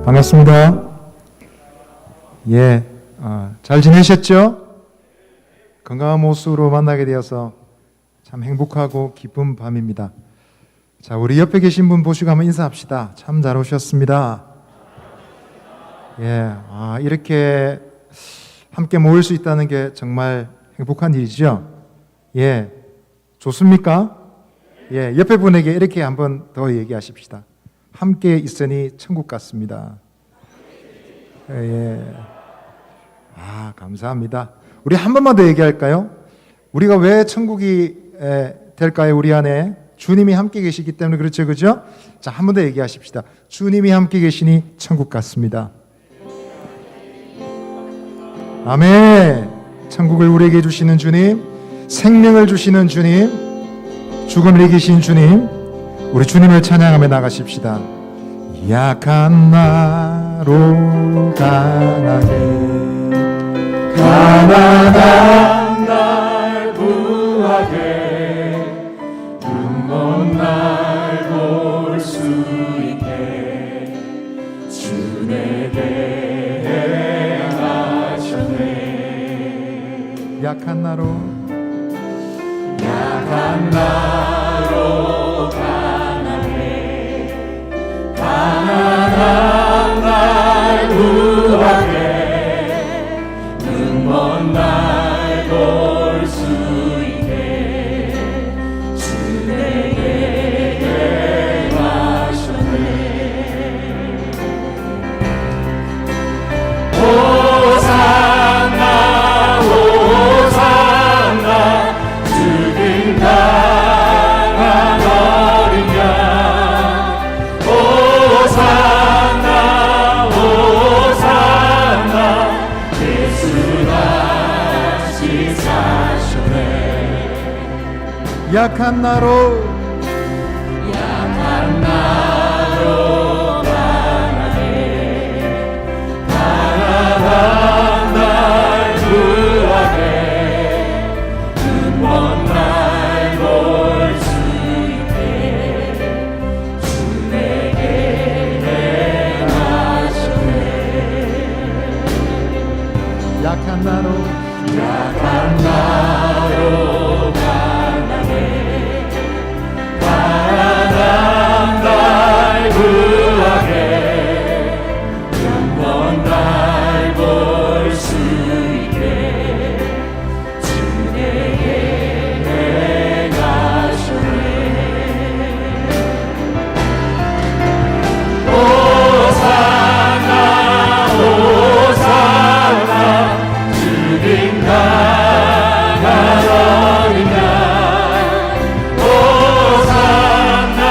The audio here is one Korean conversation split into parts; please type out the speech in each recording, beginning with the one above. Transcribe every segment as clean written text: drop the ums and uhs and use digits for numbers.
반갑습니다. 잘 지내셨죠? 건강한 모습으로 만나게 되어서 참 행복하고 기쁜 밤입니다. 자, 우리 옆에 계신 분 보시고 한번 인사합시다. 참 잘 오셨습니다. 이렇게 함께 모일 수 있다는 게 정말 행복한 일이죠. 좋습니까? 옆에 분에게 이렇게 한번 더 얘기하십시다. 함께 있으니 천국 같습니다. 감사합니다. 우리 한 번만 더 얘기할까요? 우리가 왜 천국이 될까요? 우리 안에 주님이 함께 계시기 때문에 그렇죠, 그죠? 자, 한 번 더 얘기하십시다. 주님이 함께 계시니 천국 같습니다. 아멘. 천국을 우리에게 주시는 주님, 생명을 주시는 주님, 죽음을 이기신 주님, 우리 주님을 찬양하며 나가십시다. 약한 나로 가난한 날 구하게 눈먼 날 볼 수 있게 주 내게 행하셨네. 약한 나로 가난해 가난한 날 구하게 눈먼 날 볼 수 있게 주 내게 행하셨네. 호산나 호산나 죽인 강한 어린 양 호산나 호산나 예수 다시 사셨네. 약한 나로 약한 나로 가난한 날 구하게 눈먼 날 볼 수 있게 주 내게 행하셨네. 약한 나로 약한 나로 가난한 날 구하게 눈먼 날 볼 수 있게 주 내게 행하셨네. 호산나 호산나 죽인 강한 어린 양 호산나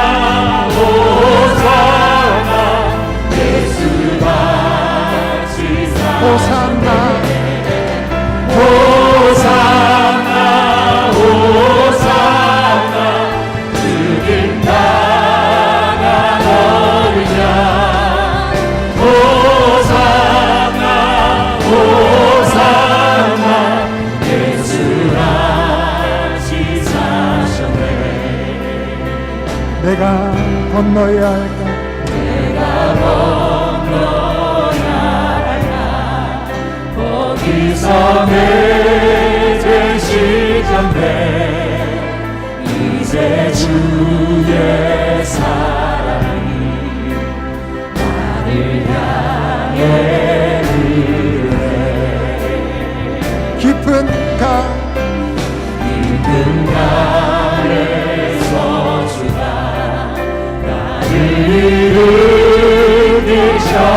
호산나 예수 같이 호산나 호산나 호산나 죽인 강한 어린 양 호산나 호산나 예수 같이 사셨네. 내가 건너야 할까? 내가 건너야 할까 거기서 맺은 시간대 이제 주의 사랑이 나를 향해 이르네. 깊은 강 깊은 강에서 주가 나를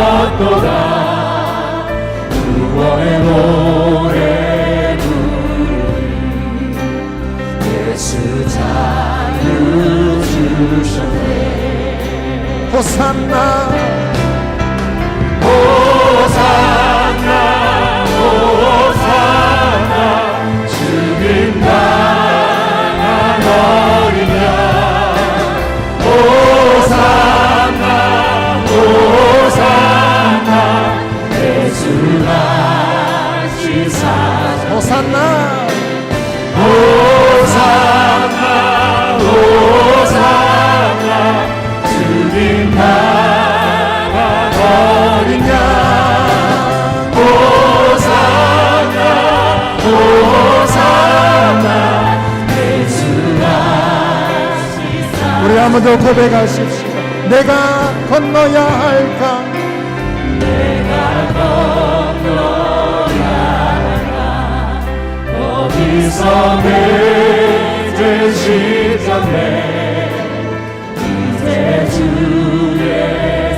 이루셨도다. 구원의 노래 부르리 예수 자유 주셨네. 호산나 호산나 호산나 죽인 강한 어린 양 호산나 호산나 예수 같이 사셨네. 호산나 호산나 호산나 죽인 강 우리 한 번 더 고백하십시다. 내가 건너야 할 강, 어디서 맺은 시점에 이제 주의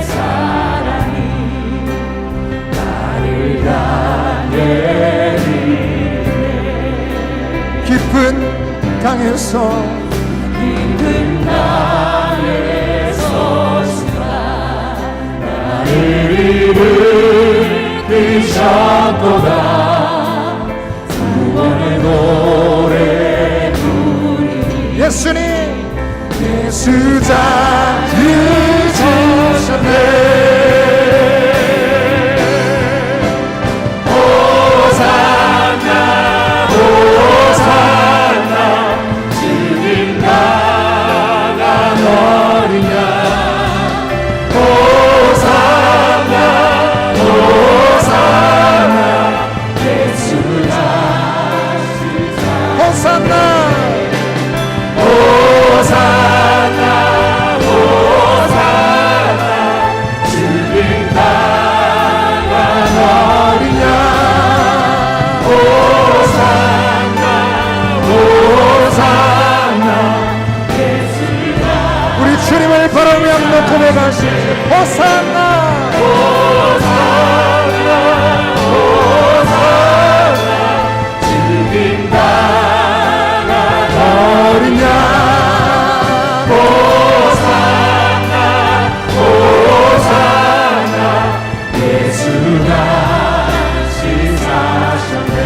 사랑이 나를 향해 깊은 강에서 깊은 강에서 주가 나를 일으키셨도다. 구원의 노래 부르니 예수님 예수 자유주셨네. 호산나 호산나 주님 나간 어린 양 호산나 호산나 예수 호산나 호산나 호산나 주님 나간 어린 양 호산나 호산나 예수가 우리 주님을 바라보며 한번 고백하시죠. 호산나 호산나 호산나 주님 나간 어린 양 호산나 호산나 예수가 시사하셨네.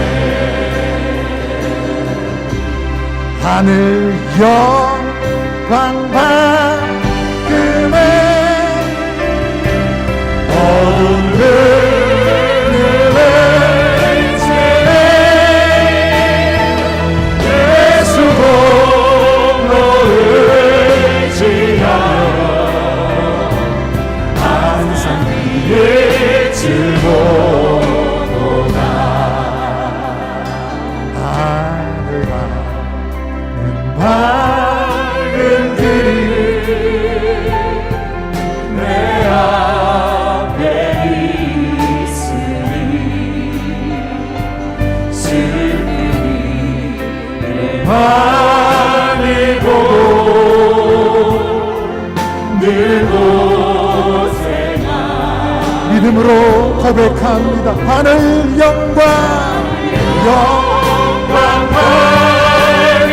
하늘 영광 밝음에 어둠 그늘의 채에 예수 공로를 지하여 항상 위에 즐거도다. 하늘 밝은 밝은 길이 내 앞에 있으니 슬픔이 내 맘이 보고 늘 고생하 믿음으로 고백합니다. 하늘 영광 영광 밝으니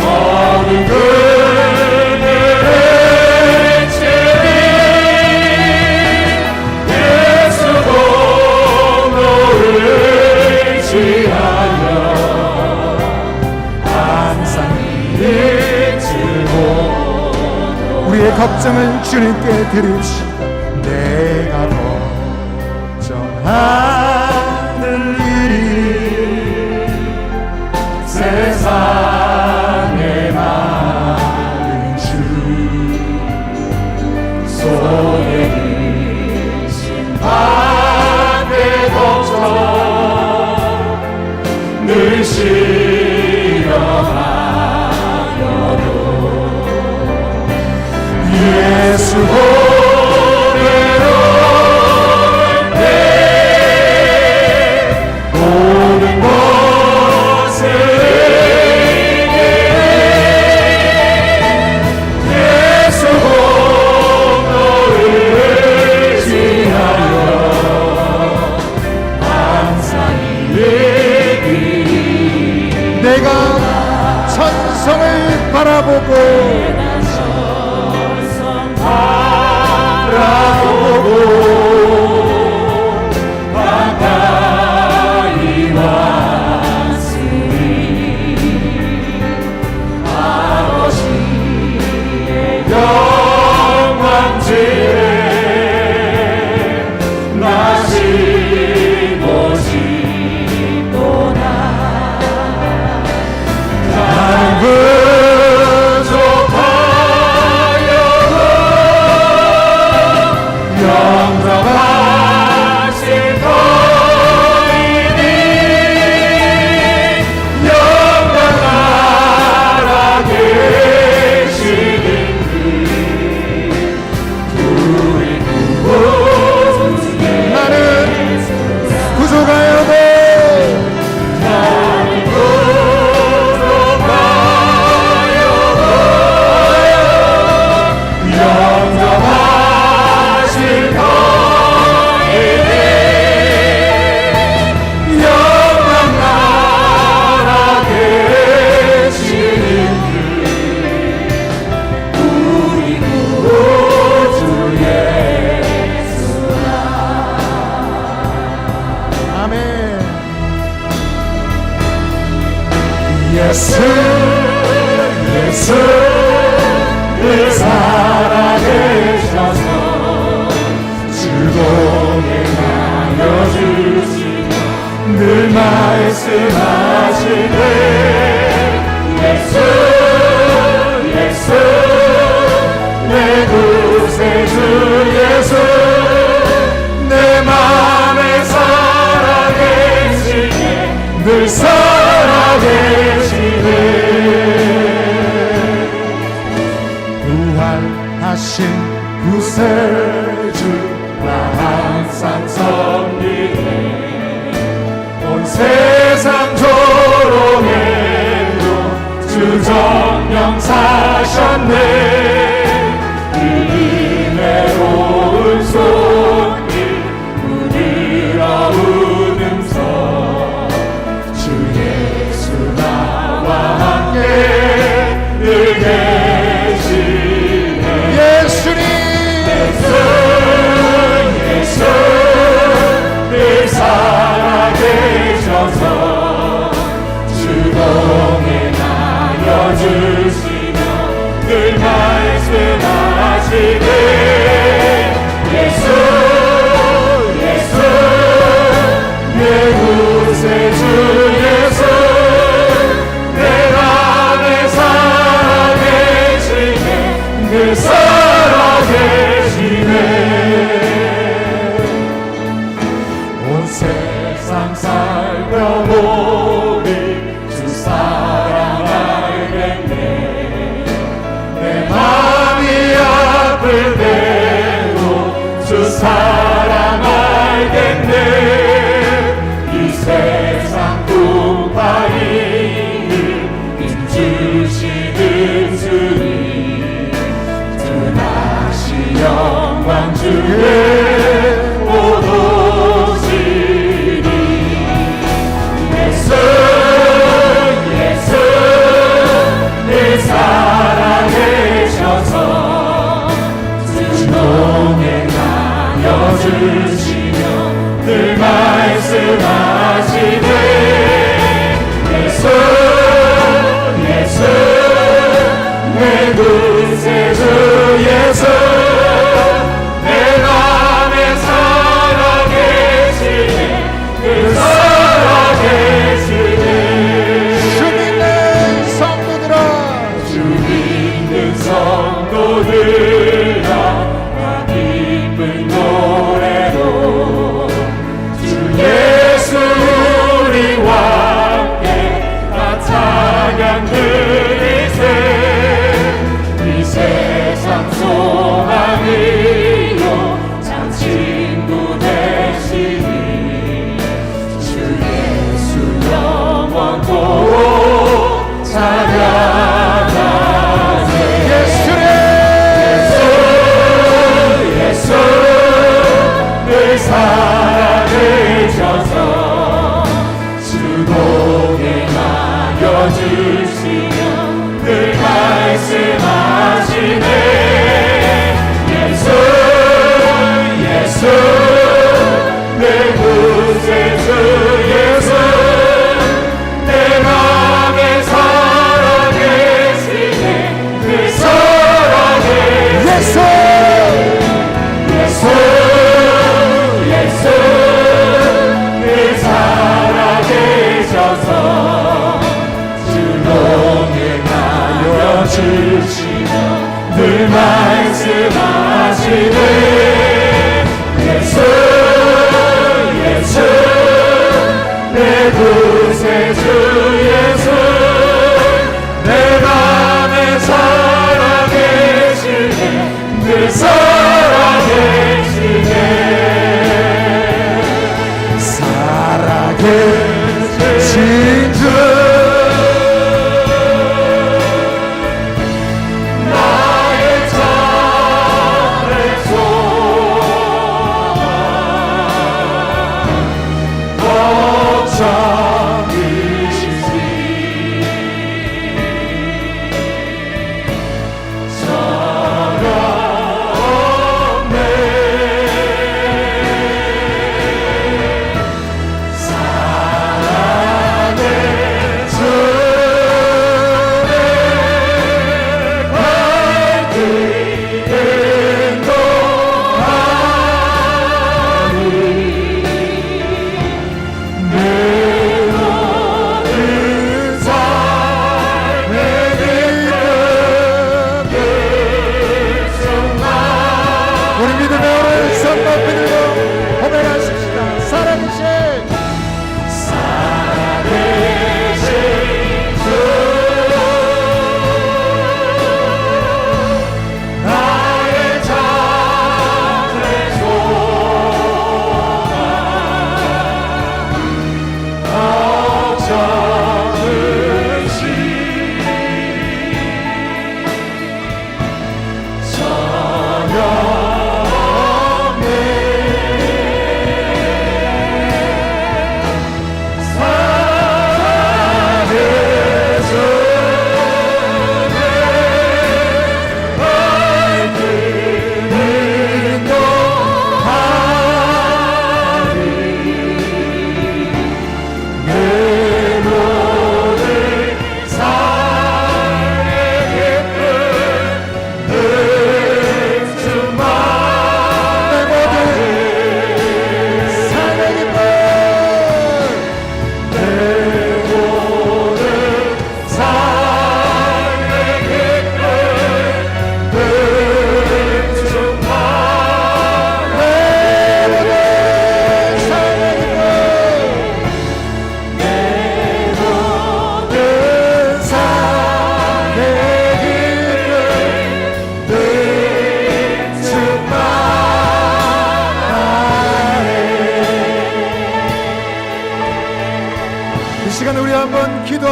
어둠 그늘의 채리 예수 공로를 지하여 항상 일치고 우리의 걱정을 주님께 드립시다. 내가 걱정하는 일이 세상에 많은 주 속에 계신 밤의 걱정 늘 싫어하여도 예수 보내러 내 늘 살아계셔서 주동에 나눠주시며 늘 말씀하시네 예수 예수 내 구세주 예수 내 맘에 살아계시네 늘 살아계시네 부활하신 구세주 나 항상 섬기네 온 세상 조롱에도 주 정령 사셨네 그 은혜로운 손길 부드러운 음성 주 예수 나와 함께 늘 계시네 예수님 예수 늘 살아계셔서 주동에 나눠주시며 늘 말씀하시네 예수 예수 내 구세주 예수 내 맘에 살아계시네 늘 살아계시네 온 세상 살펴보니 주 사랑 알겠네 내 맘이 아플 때도 주 사랑 알겠네 이 세상 꿈파이를 힘주시는 주님 주 다시 영광 주에 오도시니 예수 예수 늘 살아계셔서 주동에 나눠주시며 늘 말씀하시네 예수 예수 내 구세주 예수 내 맘에 살아계시네 늘 살아계시네 주 믿는 성도들아 주 믿는 성도들아 나 기쁜 노래로 주 예수 우리와 함께 다 찬양 드리세 이 세상 소망이요 참 친구 되시니 주 예수 영원토록 찬양하세 예수님 예수 늘 살아계셔서 주동에 나눠주시며 늘 말씀하시네 예수 예수 내 구세주 예수 내 맘에 살아계시네 늘 살아계시네 예수 예수 예수 늘 살아계셔서 주동에 나눠주시며 늘 말씀하시네 예수 예수 내 구세주 예수 내 맘에 살아계시네 늘 살아계시네 살아계신 주 나의 자를 소망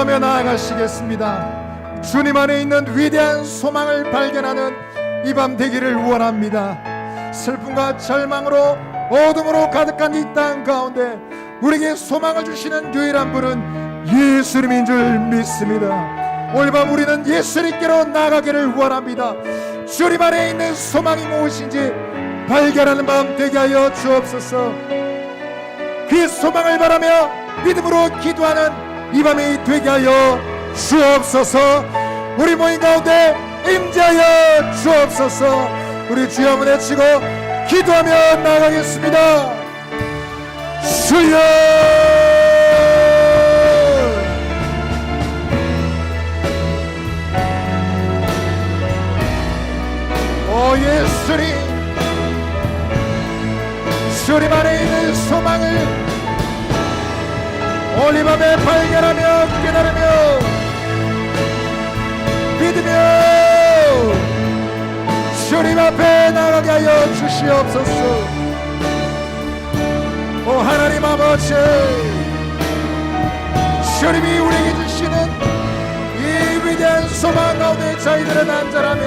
기도하며 나아가시겠습니다. 주님 안에 있는 위대한 소망을 발견하는 이 밤 되기를 원합니다. 슬픔과 절망으로 어둠으로 가득한 이 땅 가운데 우리에게 소망을 주시는 유일한 분은 예수님인 줄 믿습니다. 오늘 밤 우리는 예수님께로 나아가기를 원합니다. 주님 안에 있는 소망이 무엇인지 발견하는 밤 되게 하여 주옵소서. 그 소망을 바라며 믿음으로 기도하는 이 밤이 되게 하여 주옵소서. 우리 모임 가운데 임재하여 주옵소서. 우리 주여 한번 외치고 기도하며 나아가겠습니다. 주여, 오 예수님, 주님 안에 있는 소망을 오늘 이 밤에 발견하며 깨달으며 믿으며 주님 앞에 나가게 하여 주시옵소서. 오 하나님 아버지, 주님이 우리에게 주시는 이 위대한 소망 가운데 저희들은 안전하며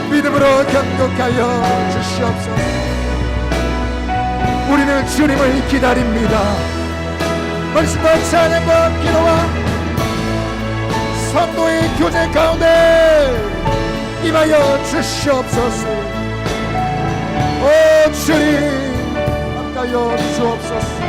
믿음으로 경격하여 주시옵소서. 우리는 주님을 기다립니다. 말씀과 찬양과 기도와 성도의 교제 가운데 임하여 주시옵소서. 오 주님 함께하여 주옵소서.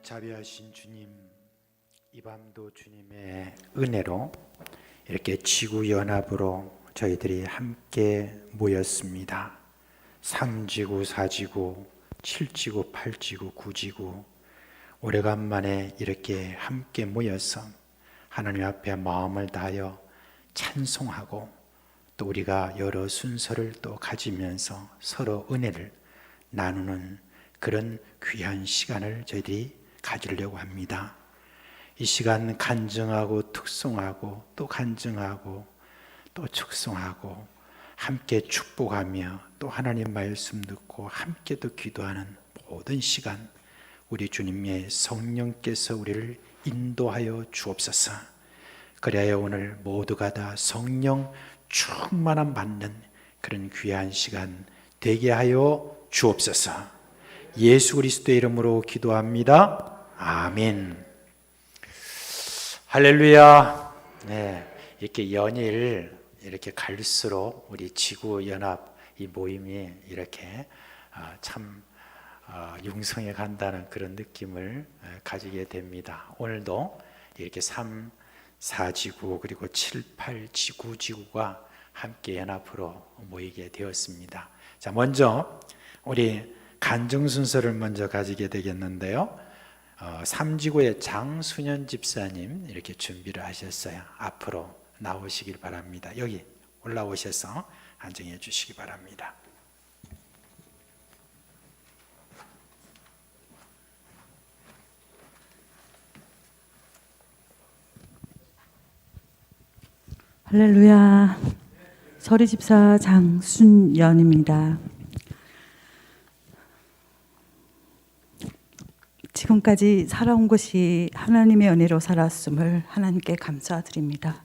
자비하신 주님, 이 밤도 주님의 은혜로 이렇게 지구연합으로 저희들이 함께 모였습니다. 3지구, 4지구, 7지구, 8지구, 9지구 오래간만에 이렇게 함께 모여서 하나님 앞에 마음을 다하여 찬송하고 또 우리가 여러 순서를 또 가지면서 서로 은혜를 나누는 그런 귀한 시간을 저희들이 가지려고 합니다. 이 시간 간증하고 특송하고 또 간증하고 또 축송하고 함께 축복하며 또 하나님 말씀 듣고 함께 또 기도하는 모든 시간 우리 주님의 성령께서 우리를 인도하여 주옵소서. 그래야 오늘 모두가 다 성령 충만함 받는 그런 귀한 시간 되게 하여 주옵소서. 예수 그리스도의 이름으로 기도합니다. 아멘. 할렐루야. 네, 이렇게 연일 이렇게 갈수록 우리 지구 연합 이 모임이 이렇게 참 융성해 간다는 그런 느낌을 가지게 됩니다. 오늘도 이렇게 3, 4지구 그리고 7, 8, 9지구가 함께 연합으로 모이게 되었습니다. 자, 먼저 우리 간증 순서를 먼저 가지게 되겠는데요. 3지구의 장순현 집사님 이렇게 준비를 하셨어요. 앞으로 나오시길 바랍니다. 여기 올라오셔서 간증해 주시기 바랍니다. 할렐루야. 서리집사 장순연입니다. 지금까지 살아온 것이 하나님의 은혜로 살았음을 하나님께 감사드립니다.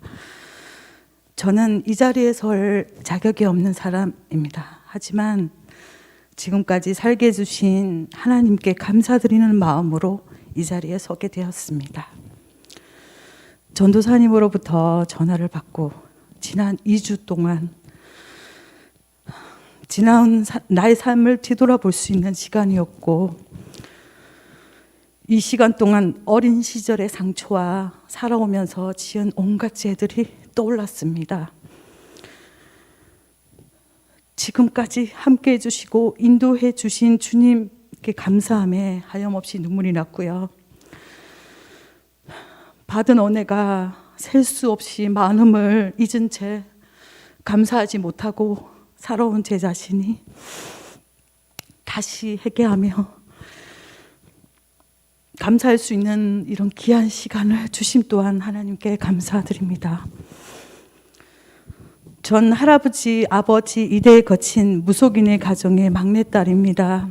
저는 이 자리에 설 자격이 없는 사람입니다. 하지만 지금까지 살게 해주신 하나님께 감사드리는 마음으로 이 자리에 서게 되었습니다. 전도사님으로부터 전화를 받고 지난 2주 동안 지나온 나의 삶을 뒤돌아볼 수 있는 시간이었고, 이 시간 동안 어린 시절의 상처와 살아오면서 지은 온갖 죄들이 떠올랐습니다. 지금까지 함께 해주시고 인도해 주신 주님께 감사함에 하염없이 눈물이 났고요. 받은 은혜가 셀 수 없이 많음을 잊은 채 감사하지 못하고 살아온 제 자신이 다시 회개하며 감사할 수 있는 이런 귀한 시간을 주심 또한 하나님께 감사드립니다. 전 할아버지, 아버지 이대에 거친 무속인의 가정의 막내딸입니다.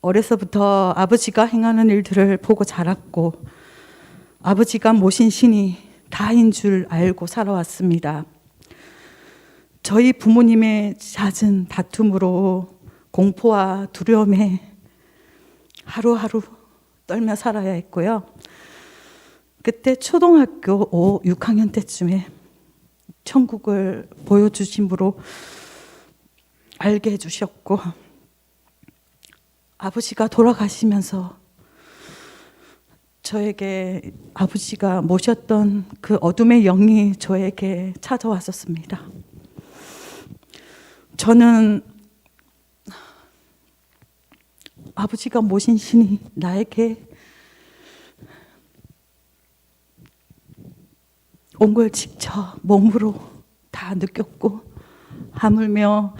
어려서부터 아버지가 행하는 일들을 보고 자랐고 아버지가 모신 신이 다인 줄 알고 살아왔습니다. 저희 부모님의 잦은 다툼으로 공포와 두려움에 하루하루 떨며 살아야 했고요. 그때 초등학교 5, 6학년 때쯤에 천국을 보여주심으로 알게 해주셨고 아버지가 돌아가시면서 저에게 아버지가 모셨던 그 어둠의 영이 저에게 찾아왔었습니다. 저는 아버지가 모신 신이 나에게 온 걸 직접 몸으로 다 느꼈고 하물며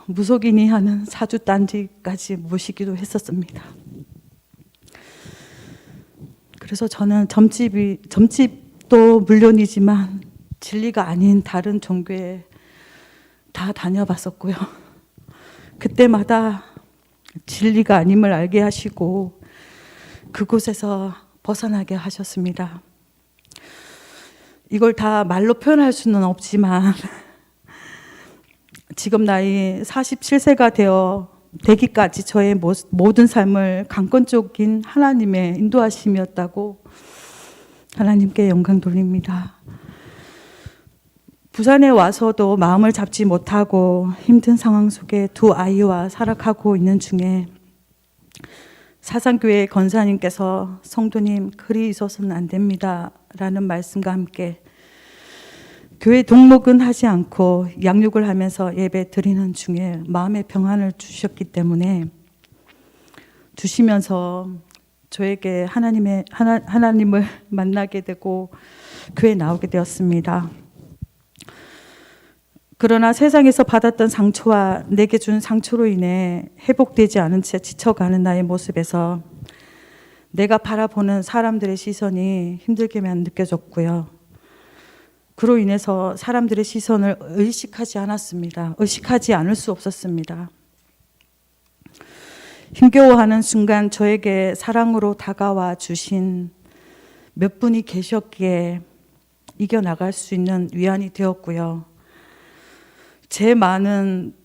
무속인이 하는 사주단지까지 모시기도 했었습니다. 그래서 저는 점집도 물론이지만 진리가 아닌 다른 종교에 다 다녀봤었고요. 그때마다 진리가 아님을 알게 하시고 그곳에서 벗어나게 하셨습니다. 이걸 다 말로 표현할 수는 없지만 지금 나이 47세가 되기까지 저의 모든 삶을 강권적인 하나님의 인도하심이었다고 하나님께 영광 돌립니다. 부산에 와서도 마음을 잡지 못하고 힘든 상황 속에 두 아이와 살아가고 있는 중에 사상교회 권사님께서 성도님 글이 있어서는 안 됩니다 라는 말씀과 함께 교회 동목은 하지 않고 양육을 하면서 예배 드리는 중에 마음의 평안을 주셨기 때문에 주시면서 저에게 하나님을 만나게 되고 교회에 나오게 되었습니다. 그러나 세상에서 받았던 상처와 내게 준 상처로 인해 회복되지 않은 채 지쳐가는 나의 모습에서 내가 바라보는 사람들의 시선이 힘들게만 느껴졌고요. 그로 인해서 사람들의 시선을 의식하지 않았습니다. 의식하지 않을 수 없었습니다. 힘겨워하는 순간 저에게 사랑으로 다가와 주신 몇 분이 계셨기에 이겨나갈 수 있는 위안이 되었고요. 제 많은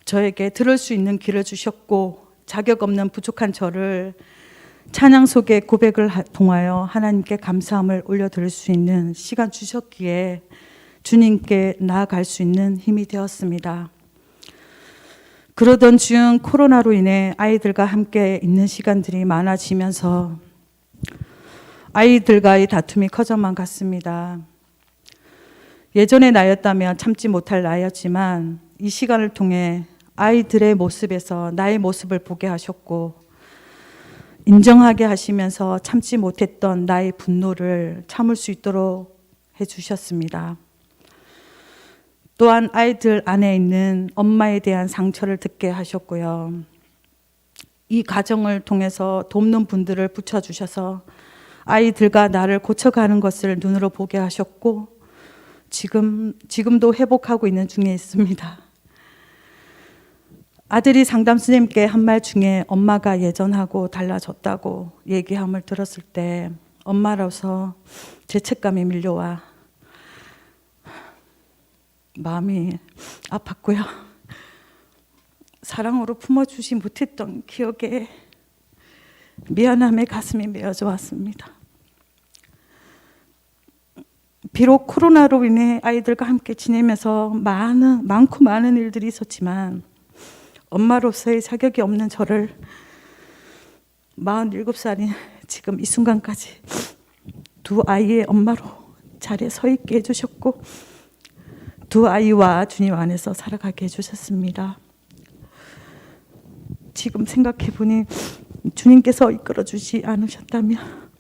저에게 들을 수 있는 길을 주셨고 자격 없는 부족한 저를 찬양 속에 고백을 통하여 하나님께 감사함을 올려드릴 수 있는 시간 주셨기에 주님께 나아갈 수 있는 힘이 되었습니다. 그러던 중 코로나로 인해 아이들과 함께 있는 시간들이 많아지면서 아이들과의 다툼이 커져만 갔습니다. 예전의 나였다면 참지 못할 나였지만 이 시간을 통해 아이들의 모습에서 나의 모습을 보게 하셨고 인정하게 하시면서 참지 못했던 나의 분노를 참을 수 있도록 해주셨습니다. 또한 아이들 안에 있는 엄마에 대한 상처를 듣게 하셨고요. 이 과정을 통해서 돕는 분들을 붙여주셔서 아이들과 나를 고쳐가는 것을 눈으로 보게 하셨고 지금도 회복하고 있는 중에 있습니다. 아들이 상담 스님께 한 말 중에 엄마가 예전하고 달라졌다고 얘기함을 들었을 때 엄마로서 죄책감이 밀려와 마음이 아팠고요. 사랑으로 품어주지 못했던 기억에 미안함에 가슴이 메어져 왔습니다. 비록 코로나로 인해 아이들과 함께 지내면서 많고 많은 일들이 있었지만 엄마로서의 자격이 없는 저를 47살인 지금 이 순간까지 두 아이의 엄마로 자리에 서 있게 해주셨고 두 아이와 주님 안에서 살아가게 해주셨습니다. 지금 생각해보니 주님께서 이끌어주지 않으셨다면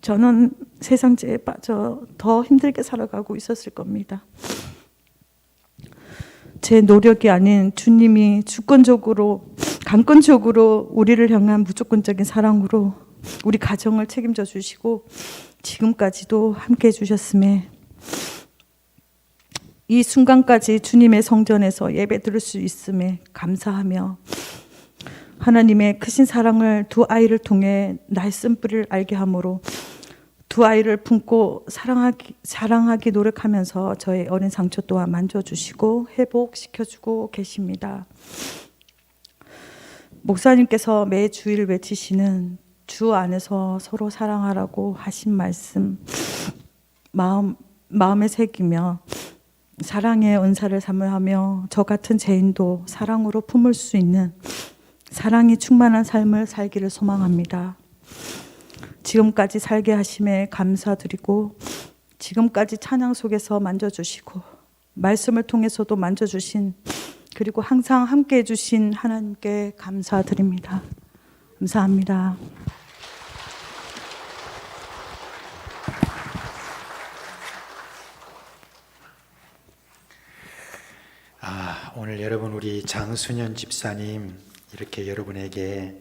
저는 세상죄에 빠져 더 힘들게 살아가고 있었을 겁니다. 제 노력이 아닌 주님이 강권적으로 우리를 향한 무조건적인 사랑으로 우리 가정을 책임져 주시고 지금까지도 함께 해주셨음에 이 순간까지 주님의 성전에서 예배 드릴 수 있음에 감사하며 하나님의 크신 사랑을 두 아이를 통해 나의 쓴뿌리를 알게 함으로 두 아이를 품고 사랑하기 노력하면서 저의 어린 상처 또한 만져주시고 회복시켜주고 계십니다. 목사님께서 매 주일 외치시는 주 안에서 서로 사랑하라고 하신 말씀 마음에 새기며 사랑의 은사를 사모하며 저 같은 죄인도 사랑으로 품을 수 있는 사랑이 충만한 삶을 살기를 소망합니다. 지금까지 살게 하심에 감사드리고 지금까지 찬양 속에서 만져주시고 말씀을 통해서도 만져주신 그리고 항상 함께해 주신 하나님께 감사드립니다. 감사합니다. 오늘 여러분 우리 장순현 집사님 이렇게 여러분에게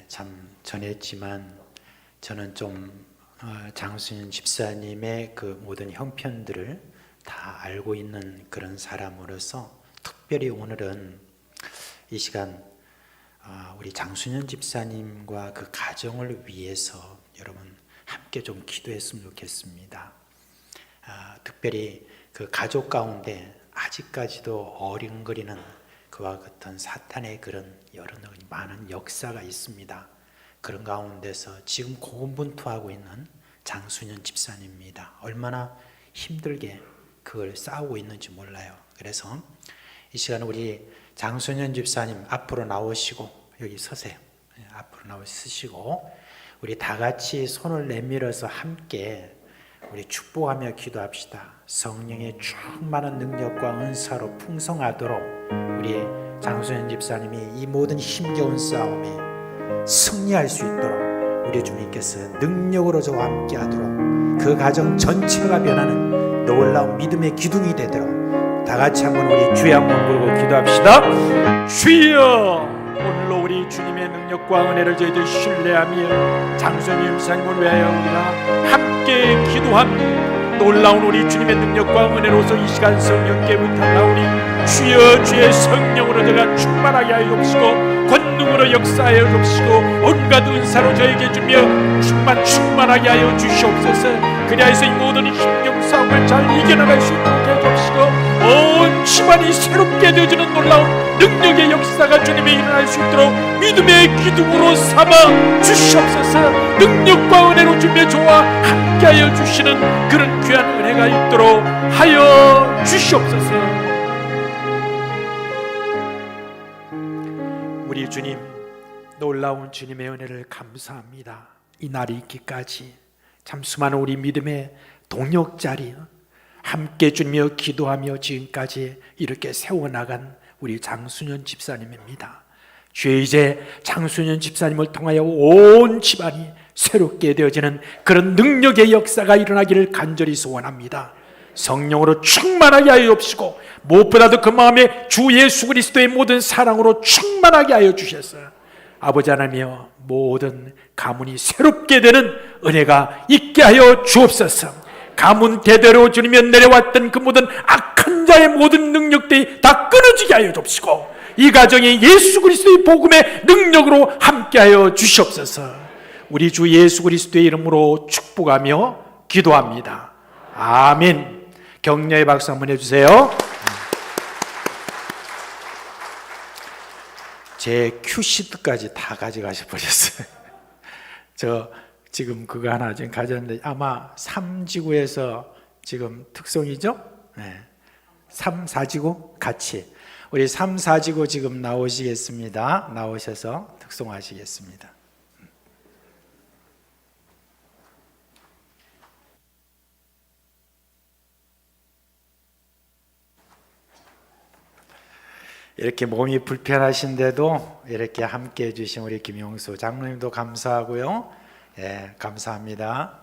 참 전했지만 저는 좀 장순현 집사님의 그 모든 형편들을 다 알고 있는 그런 사람으로서 특별히 오늘은 이 시간 우리 장순현 집사님과 그 가정을 위해서 여러분 함께 좀 기도했으면 좋겠습니다. 특별히 그 가족 가운데 아직까지도 어린거리는 그와 같은 사탄의 그런 여러 많은 역사가 있습니다. 그런 가운데서 지금 고군분투하고 있는 장순현 집사님입니다. 얼마나 힘들게 그걸 싸우고 있는지 몰라요. 그래서 이 시간 우리 장순현 집사님 앞으로 나오시고 여기 서세요. 앞으로 나오시고 우리 다 같이 손을 내밀어서 함께 우리 축복하며 기도합시다. 성령의 충만한 능력과 은사로 풍성하도록 우리 장순현 집사님이 이 모든 힘겨운 싸움에 승리할 수 있도록 우리 주님께서 능력으로 저와 함께 하도록 그 가정 전체가 변하는 놀라운 믿음의 기둥이 되도록 다 같이 한번 우리 주의 한번 부르고 기도합시다. 주여, 오늘로 우리 주님의 능력과 은혜를 저희들 신뢰하며 장순현 집사님을 위하여 우리가 함께 기도합니다. 놀라운 우리 주님의 능력과 은혜로서 이 시간 성령께 부탁하오니 주여, 주의 성령으로 저가 충만하게 하여 주시고 권능으로 역사하여 주시고 온갖 은사로 저에게 주며 충만하게 하여 주시옵소서. 그리하여서 이 모든 힘겨운 싸움을 잘 이겨나갈 수 있도록 해주시고 온 집안이 새롭게 되어지는 놀라운 능력의 역사가 주님의 일어날 수 있도록 믿음의 기둥으로 삼아 주시옵소서. 능력과 은혜로 주며 저와 함께하여 주시는 그런 귀한 은혜가 있도록 하여 주시옵소서. 우리 주님, 놀라운 주님의 은혜를 감사합니다. 이 날이 있기까지 참 수많은 우리 믿음의 동역자리 함께 주며 기도하며 지금까지 이렇게 세워나간 우리 장순현 집사님입니다. 주여, 이제 장순현 집사님을 통하여 온 집안이 새롭게 되어지는 그런 능력의 역사가 일어나기를 간절히 소원합니다. 성령으로 충만하게 하여 주시고 무엇보다도 그 마음에 주 예수 그리스도의 모든 사랑으로 충만하게 하여 주셔서 아버지 하나님이여 모든 가문이 새롭게 되는 은혜가 있게 하여 주옵소서. 가문 대대로 주님이 내려왔던 그 모든 악한 자의 모든 능력들이 다 끊어지게 하여 주옵시고 이 가정이 예수 그리스도의 복음의 능력으로 함께하여 주시옵소서. 우리 주 예수 그리스도의 이름으로 축복하며 기도합니다. 아멘. 격려의 박수 한번 해주세요. 제 큐시트까지 다 가져가셔 버렸어요. 저 지금 그거 하나 지금 가졌는데 아마 3지구에서 지금 특송이죠? 네. 3, 4지구 같이 우리 3, 4지구 지금 나오시겠습니다. 나오셔서 특송하시겠습니다. 이렇게 몸이 불편하신데도 이렇게 함께 해주신 우리 김용수 장로님도 감사하고요. 예, 감사합니다.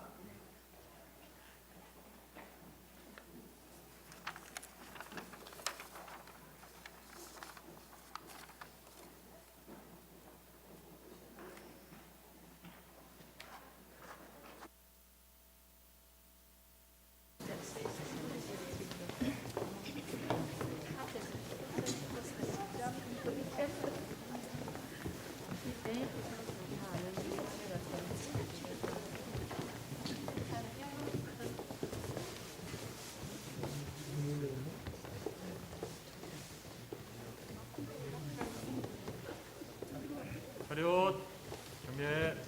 차렷 경례.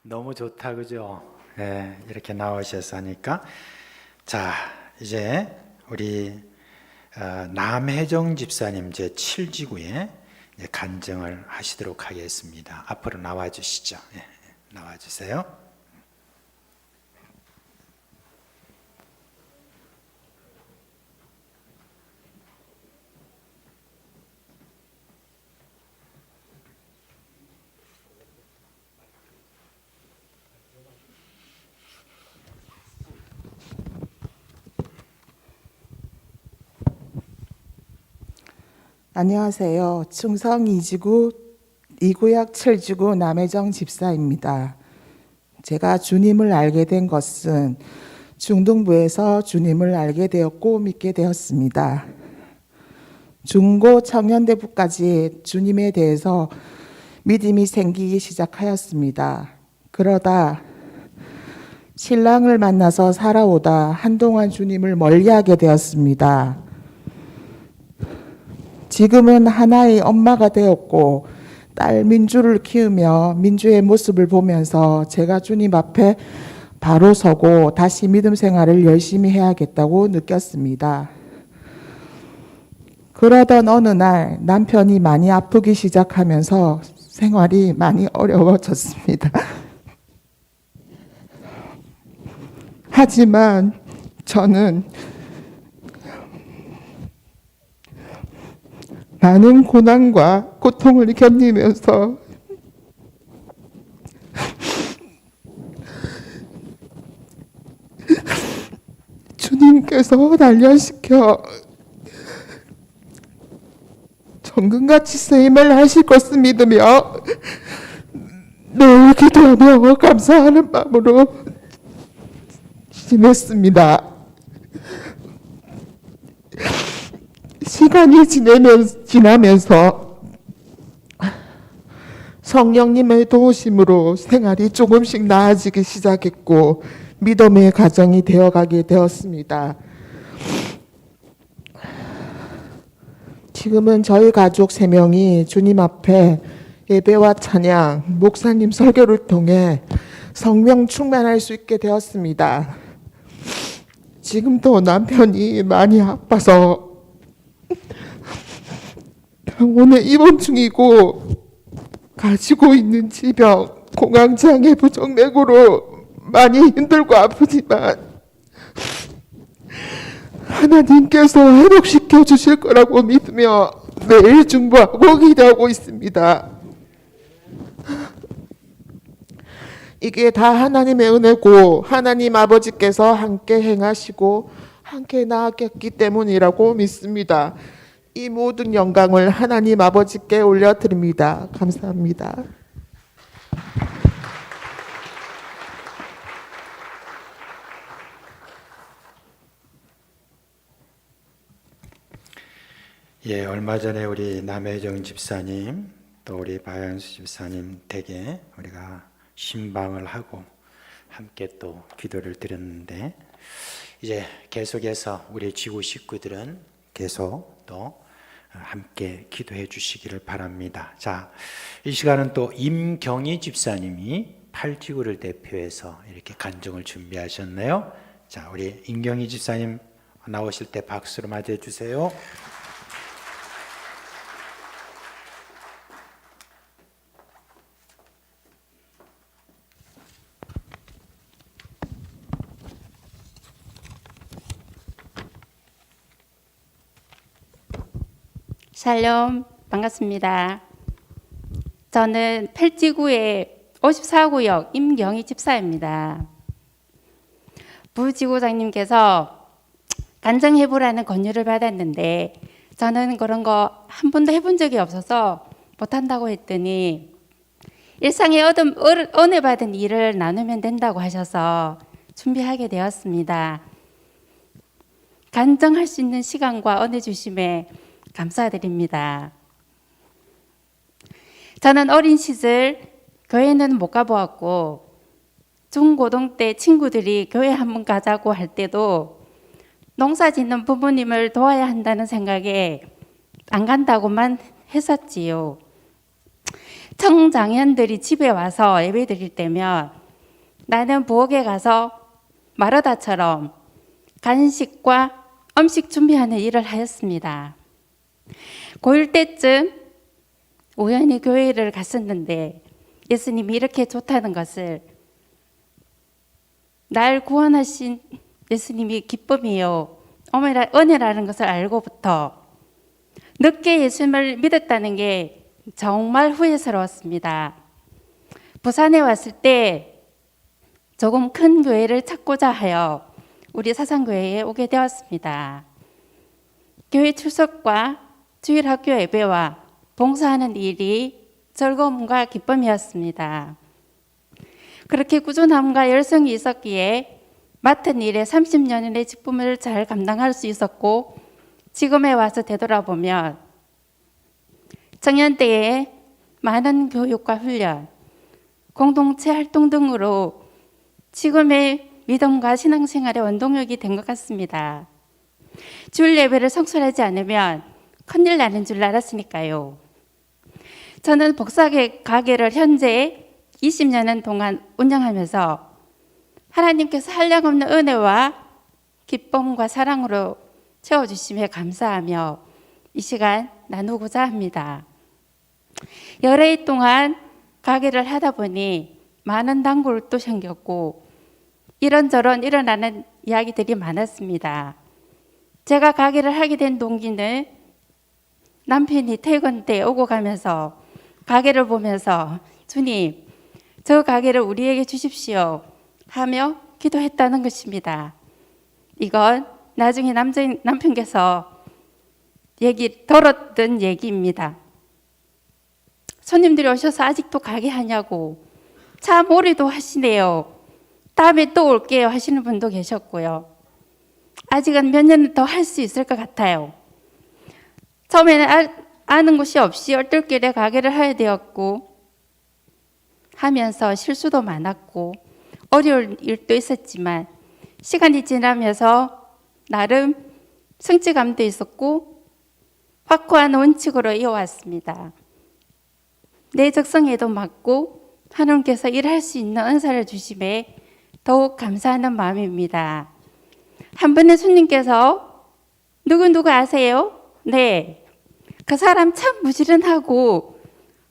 너무 좋다, 그죠? 예, 이렇게 나오셔서 하니까. 자, 이제 우리 남혜정 집사님 제 7지구에 간증을 하시도록 하겠습니다. 앞으로 나와 주시죠. 예, 나와 주세요. 안녕하세요. 충성 2지구 2구역 7지구 남혜정 집사입니다. 제가 주님을 알게 된 것은 중등부에서 주님을 알게 되었고 믿게 되었습니다. 중고 청년대부까지 주님에 대해서 믿음이 생기기 시작하였습니다. 그러다 신랑을 만나서 살아오다 한동안 주님을 멀리하게 되었습니다. 지금은 하나의 엄마가 되었고 딸 민주를 키우며 민주의 모습을 보면서 제가 주님 앞에 바로 서고 다시 믿음 생활을 열심히 해야겠다고 느꼈습니다. 그러던 어느 날 남편이 많이 아프기 시작하면서 생활이 많이 어려워졌습니다. 하지만 저는 많은 고난과 고통을 견디면서 주님께서 단련시켜 정금같이 쓰임을 하실 것을 믿으며 늘 기도하며 감사하는 마음으로 지냈습니다. 시간이 지나면서 성령님의 도우심으로 생활이 조금씩 나아지기 시작했고 믿음의 가정이 되어가게 되었습니다. 지금은 저희 가족 3명이 주님 앞에 예배와 찬양, 목사님 설교를 통해 성령 충만할 수 있게 되었습니다. 지금도 남편이 많이 아파서 병원에 입원 중이고 가지고 있는 질병, 공황장애 부정맥으로 많이 힘들고 아프지만 하나님께서 회복시켜 주실 거라고 믿으며 매일 중보하고 기도하고 있습니다. 이게 다 하나님의 은혜고 하나님 아버지께서 함께 행하시고 함께 나아갔기 때문이라고 믿습니다. 이 모든 영광을 하나님 아버지께 올려드립니다. 감사합니다. 예, 얼마 전에 우리 남혜정 집사님 또 우리 박양수 집사님 댁에 우리가 신방을 하고 함께 또 기도를 드렸는데 이제 계속해서 우리 지구 식구들은 계속 또 함께 기도해 주시기를 바랍니다. 자, 이 시간은 또 임경희 집사님이 8지구를 대표해서 이렇게 간증을 준비하셨네요. 자, 우리 임경희 집사님 나오실 때 박수로 맞이해 주세요. 샬롬, 반갑습니다. 저는 팔지구의 54구역 임경희 집사입니다. 부지구장님께서 간증해보라는 권유를 받았는데 저는 그런 거 한 번도 해본 적이 없어서 못한다고 했더니 일상에 은혜 받은 일을 나누면 된다고 하셔서 준비하게 되었습니다. 간증할 수 있는 시간과 은혜 주심에 감사드립니다. 저는 어린 시절 교회는 못 가보았고 중고등 때 친구들이 교회 한번 가자고 할 때도 농사 짓는 부모님을 도와야 한다는 생각에 안 간다고만 했었지요. 청장년들이 집에 와서 예배 드릴 때면 나는 부엌에 가서 마르다처럼 간식과 음식 준비하는 일을 하였습니다. 고1 때쯤 우연히 교회를 갔었는데 예수님이 이렇게 좋다는 것을, 날 구원하신 예수님이 기쁨이요 은혜라는 것을 알고부터 늦게 예수님을 믿었다는 게 정말 후회스러웠습니다. 부산에 왔을 때 조금 큰 교회를 찾고자 하여 우리 사상교회에 오게 되었습니다. 교회 출석과 주일학교 예배와 봉사하는 일이 즐거움과 기쁨이었습니다. 그렇게 꾸준함과 열성이 있었기에 맡은 일에 30년의 직분을 잘 감당할 수 있었고, 지금에 와서 되돌아보면 청년 때에 많은 교육과 훈련, 공동체 활동 등으로 지금의 믿음과 신앙생활의 원동력이 된 것 같습니다. 주일 예배를 성실하지 않으면 큰일 나는 줄 알았으니까요. 저는 복사계 가게를 현재 20년 동안 운영하면서 하나님께서 한량없는 은혜와 기쁨과 사랑으로 채워주심에 감사하며 이 시간 나누고자 합니다. 여러 해 동안 가게를 하다 보니 많은 단골도 생겼고 이런저런 일어나는 이야기들이 많았습니다. 제가 가게를 하게 된 동기는 남편이 퇴근 때 오고 가면서 가게를 보면서 주님, 저 가게를 우리에게 주십시오 하며 기도했다는 것입니다. 이건 나중에 남편께서 들었던 얘기입니다. 손님들이 오셔서 아직도 가게 하냐고, 참 오래도 하시네요, 다음에 또 올게요 하시는 분도 계셨고요. 아직은 몇 년 더 할 수 있을 것 같아요. 처음에는 아는 곳이 없이 얼떨결에 가게를 하게 되었고 하면서 실수도 많았고 어려운 일도 있었지만 시간이 지나면서 나름 성취감도 있었고 확고한 원칙으로 이어왔습니다. 내 적성에도 맞고 하나님께서 일할 수 있는 은사를 주심에 더욱 감사하는 마음입니다. 한 번의 손님께서 누구 아세요? 네, 그 사람 참 부지런하고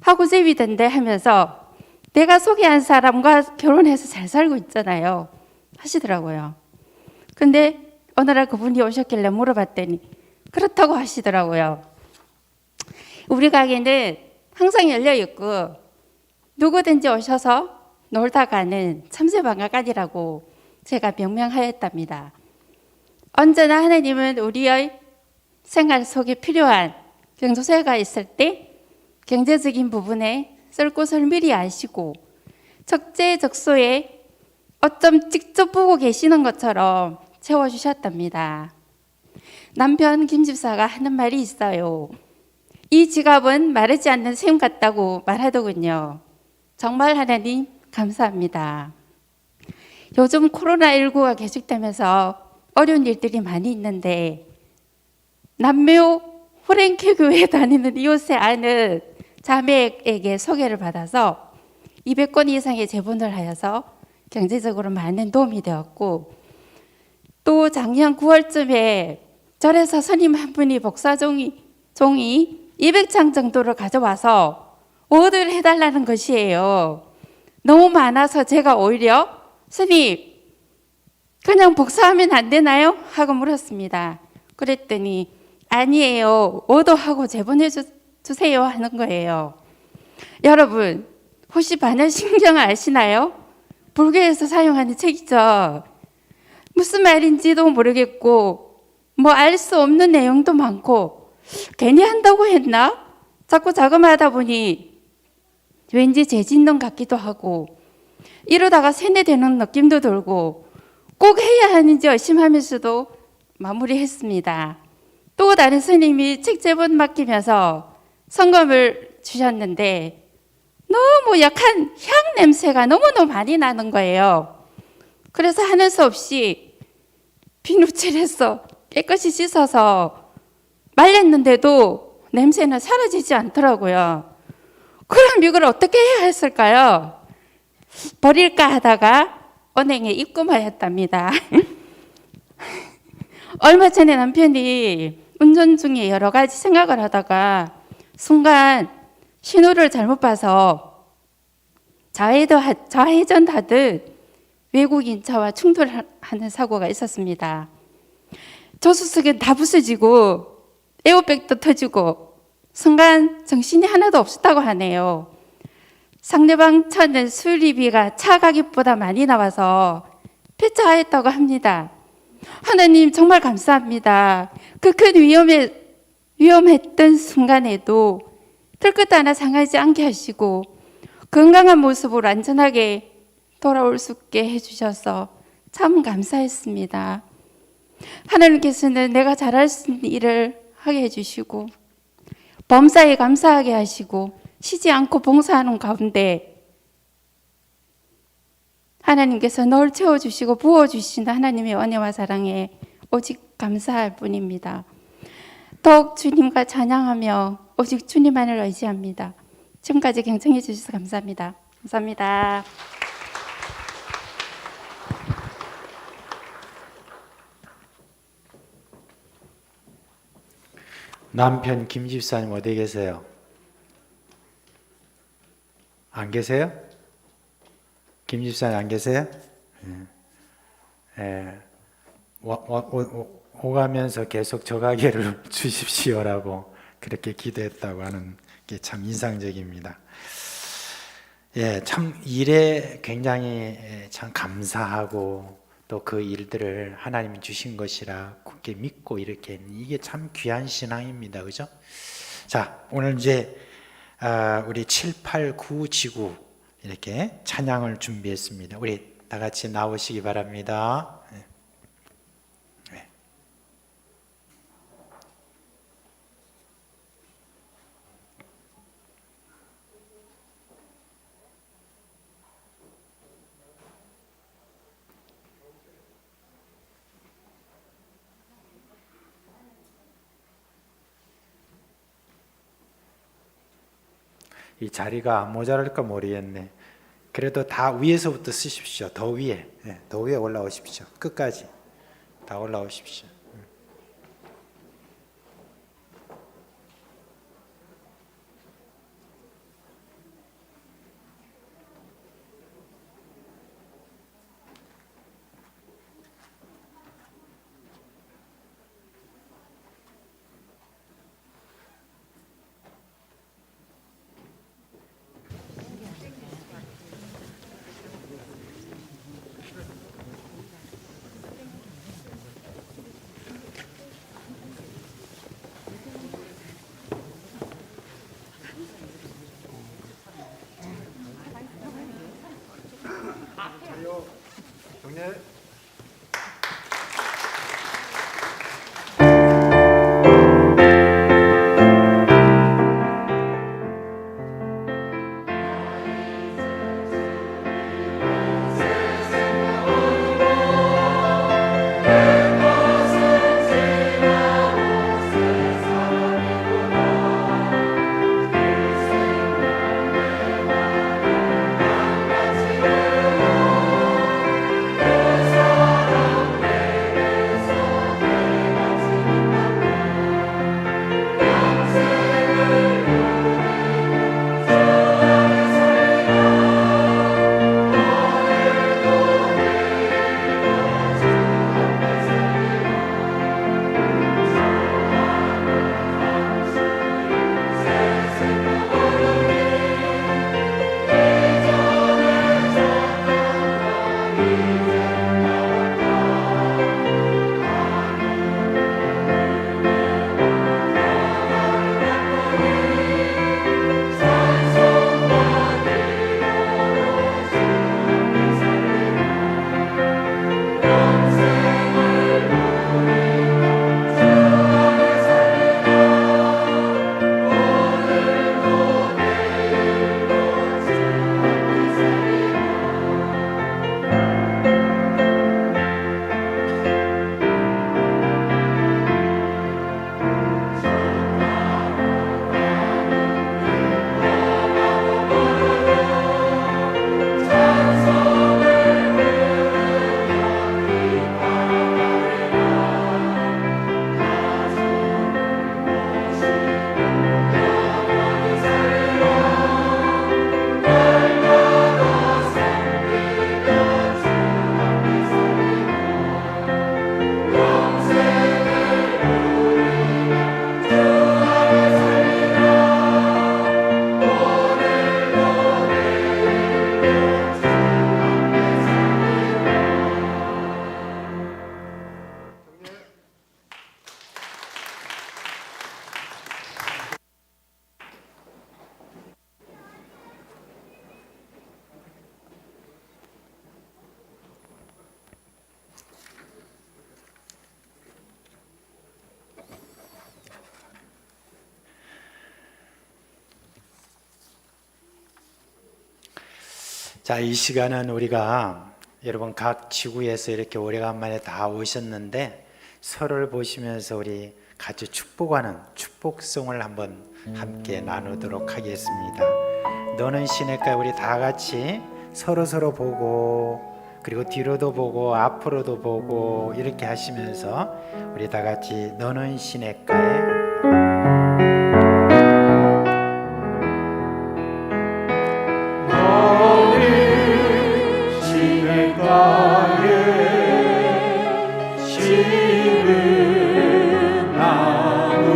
하고제비던데 하면서 내가 소개한 사람과 결혼해서 잘 살고 있잖아요 하시더라고요. 근데 어느 날 그분이 오셨길래 물어봤더니 그렇다고 하시더라고요. 우리 가게는 항상 열려 있고 누구든지 오셔서 놀다 가는 참새방앗간이라고 제가 명명하였답니다. 언제나 하나님은 우리의 생활 속에 필요한 경조세가 있을 때 경제적인 부분에 쓸 곳을 미리 아시고 적재적소에 어쩜 직접 보고 계시는 것처럼 채워주셨답니다. 남편 김 집사가 하는 말이 있어요. 이 지갑은 마르지 않는 샘 같다고 말하더군요. 정말 하나님 감사합니다. 요즘 코로나19가 계속되면서 어려운 일들이 많이 있는데 남묘 호랭케 교회에 다니는 이웃에 아는 자매에게 소개를 받아서 200건 이상의 제본을 하여서 경제적으로 많은 도움이 되었고 또 작년 9월쯤에 절에서 스님 한 분이 종이 200장 정도를 가져와서 오더를 해달라는 것이에요. 너무 많아서 제가 오히려 스님 그냥 복사하면 안 되나요? 하고 물었습니다. 그랬더니 아니에요, 오더하고 제본해 주세요 하는 거예요. 여러분 혹시 반야신경 아시나요? 불교에서 사용하는 책이죠. 무슨 말인지도 모르겠고 뭐 알 수 없는 내용도 많고 괜히 한다고 했나? 자꾸 자금하다 보니 왠지 재짓는 같기도 하고 이러다가 세뇌되는 느낌도 들고 꼭 해야 하는지 의심하면서도 마무리했습니다. 또 다른 스님이 책 제본 맡기면서 성금을 주셨는데 너무 약한 향 냄새가 너무너무 많이 나는 거예요. 그래서 하는 수 없이 비누칠해서 깨끗이 씻어서 말렸는데도 냄새는 사라지지 않더라고요. 그럼 이걸 어떻게 해야 했을까요? 버릴까 하다가 은행에 입금하였답니다. 얼마 전에 남편이 운전 중에 여러 가지 생각을 하다가 순간 신호를 잘못 봐서 좌회전하듯 외국인 차와 충돌하는 사고가 있었습니다. 조수석은 다 부서지고 에어백도 터지고 순간 정신이 하나도 없었다고 하네요. 상대방 차는 수리비가 차 가격보다 많이 나와서 폐차하였다고 합니다. 하나님 정말 감사합니다. 그 큰 위험했던 순간에도 털끝 하나 상하지 않게 하시고 건강한 모습으로 안전하게 돌아올 수 있게 해주셔서 참 감사했습니다. 하나님께서는 내가 잘할 수 있는 일을 하게 해주시고 범사에 감사하게 하시고 쉬지 않고 봉사하는 가운데 하나님께서 널 채워주시고 부어주신다. 하나님의 은혜와 사랑에 오직 감사할 뿐입니다. 더욱 주님과 찬양하며 오직 주님만을 의지합니다. 지금까지 경청해 주셔서 감사합니다. 감사합니다. 남편 김 집사님 어디 계세요? 안 계세요? 김 집사님 안 계세요? 오가면서 계속 저 가게를 주십시오라고 그렇게 기도했다고 하는 게 참 인상적입니다. 예, 참 일에 굉장히 참 감사하고 또 그 일들을 하나님이 주신 것이라 굳게 믿고 이렇게 했는 이게 참 귀한 신앙입니다. 그죠? 자, 오늘 이제 우리 7, 8, 9 지구 이렇게 찬양을 준비했습니다. 우리 다 같이 나오시기 바랍니다. 네. 이 자리가 모자랄까 모르겠네. 그래도 다 위에서부터 쓰십시오. 더 위에, 더 위에 올라오십시오. 끝까지 다 올라오십시오. 정례. 자, 이 시간은 우리가 여러분 각 지구에서 이렇게 오래간만에 다 오셨는데 서로를 보시면서 우리 같이 축복하는 축복송을 한번 함께 나누도록 하겠습니다. 너는 시냇가에 우리 다 같이 서로 보고 그리고 뒤로도 보고 앞으로도 보고 이렇게 하시면서 우리 다 같이 너는 시냇가에 시는 나무라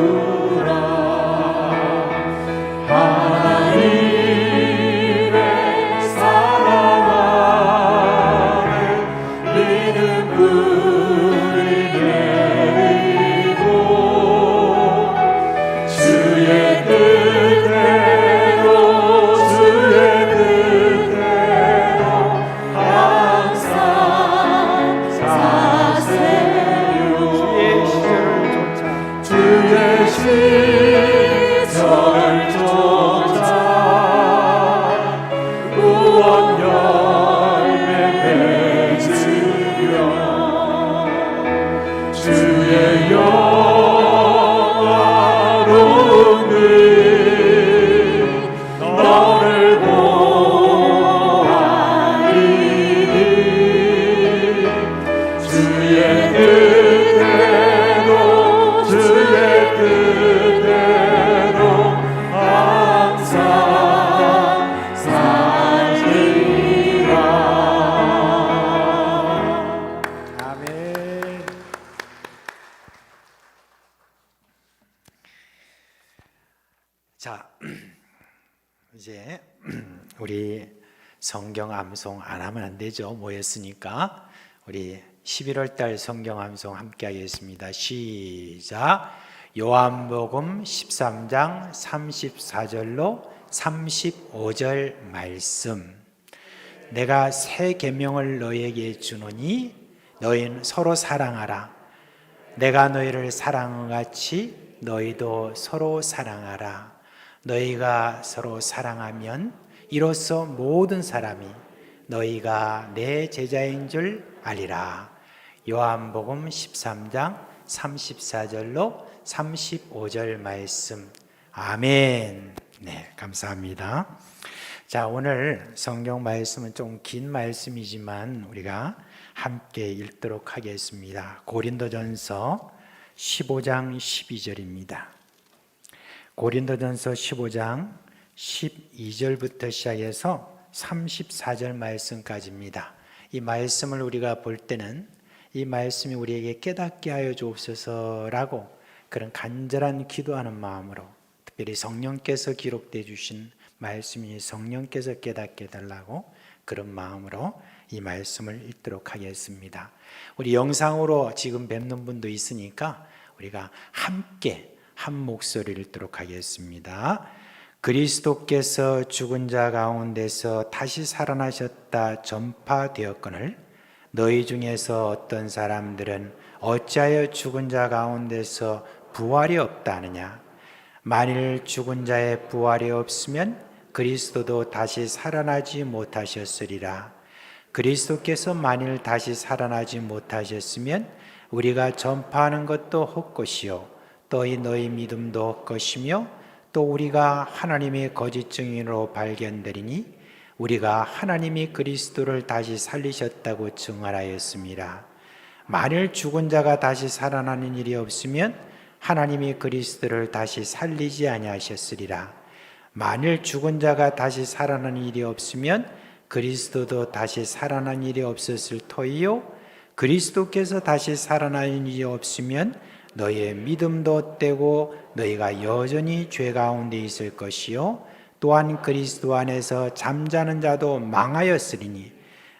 이제 우리 성경 암송 안 하면 안 되죠. 모였으니까 우리 11월 달 성경 암송 함께 하겠습니다. 시작. 요한복음 13장 34절로 35절 말씀. 내가 새 계명을 너희에게 주노니 너희는 서로 사랑하라. 내가 너희를 사랑한 같이 너희도 서로 사랑하라. 너희가 서로 사랑하면 이로써 모든 사람이 너희가 내 제자인 줄 알리라. 요한복음 13장 34절로 35절 말씀. 아멘. 네, 감사합니다. 자, 오늘 성경 말씀은 좀 긴 말씀이지만 우리가 함께 읽도록 하겠습니다. 고린도전서 15장 12절입니다. 고린도전서 15장 12절부터 시작해서 34절 말씀까지입니다. 이 말씀을 우리가 볼 때는 이 말씀이 우리에게 깨닫게 하여 주옵소서라고 그런 간절한 기도하는 마음으로, 특별히 성령께서 기록되어 주신 말씀이 성령께서 깨닫게 해달라고 그런 마음으로 이 말씀을 읽도록 하겠습니다. 우리 영상으로 지금 뵙는 분도 있으니까 우리가 함께 한 목소리를 읽도록 하겠습니다. 그리스도께서 죽은 자 가운데서 다시 살아나셨다 전파되었거늘 너희 중에서 어떤 사람들은 어찌하여 죽은 자 가운데서 부활이 없다 하느냐. 만일 죽은 자의 부활이 없으면 그리스도도 다시 살아나지 못하셨으리라. 그리스도께서 만일 다시 살아나지 못하셨으면 우리가 전파하는 것도 헛것이요 또 이 너희 믿음도 헛것이며 또 우리가 하나님의 거짓 증인으로 발견되리니 우리가 하나님이 그리스도를 다시 살리셨다고 증언하였습니다. 만일 죽은 자가 다시 살아나는 일이 없으면 하나님이 그리스도를 다시 살리지 아니하셨으리라. 만일 죽은 자가 다시 살아나는 일이 없으면 그리스도도 다시 살아난 일이 없었을 터이요 그리스도께서 다시 살아나는 일이 없으면 너희의 믿음도 헛되고 너희가 여전히 죄 가운데 있을 것이요 또한 그리스도 안에서 잠자는 자도 망하였으리니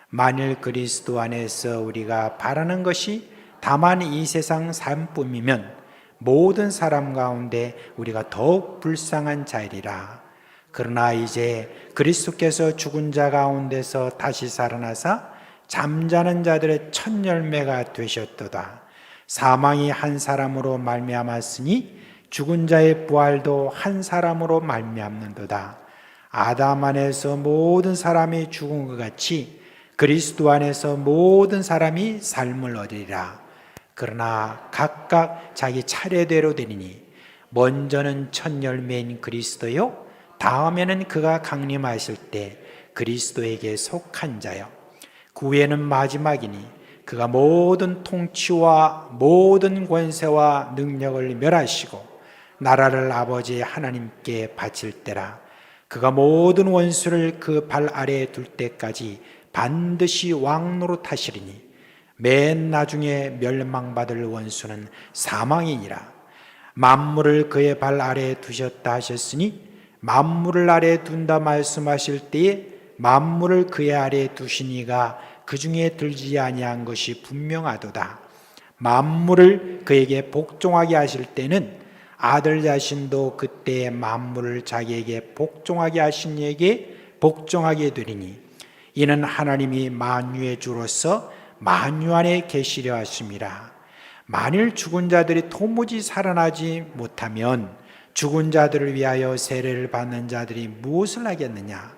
만일 그리스도 안에서 우리가 바라는 것이 다만 이 세상 삶뿐이면 모든 사람 가운데 우리가 더욱 불쌍한 자이리라. 그러나 이제 그리스도께서 죽은 자 가운데서 다시 살아나사 잠자는 자들의 첫 열매가 되셨도다. 사망이 한 사람으로 말미암았으니 죽은 자의 부활도 한 사람으로 말미암는도다. 아담 안에서 모든 사람이 죽은 것 같이 그리스도 안에서 모든 사람이 삶을 얻으리라. 그러나 각각 자기 차례대로 되리니 먼저는 첫 열매인 그리스도요 다음에는 그가 강림하실 때 그리스도에게 속한 자요 그 후에는 마지막이니 그가 모든 통치와 모든 권세와 능력을 멸하시고 나라를 아버지 하나님께 바칠 때라. 그가 모든 원수를 그 발 아래에 둘 때까지 반드시 왕노릇하시리니 맨 나중에 멸망받을 원수는 사망이니라. 만물을 그의 발 아래에 두셨다 하셨으니 만물을 아래에 둔다 말씀하실 때에 만물을 그의 아래에 두시니가 그 중에 들지 아니한 것이 분명하도다. 만물을 그에게 복종하게 하실 때는 아들 자신도 그때 만물을 자기에게 복종하게 하신 이에게 복종하게 되리니 이는 하나님이 만유의 주로서 만유 안에 계시려 하심이라. 만일 죽은 자들이 도무지 살아나지 못하면 죽은 자들을 위하여 세례를 받는 자들이 무엇을 하겠느냐?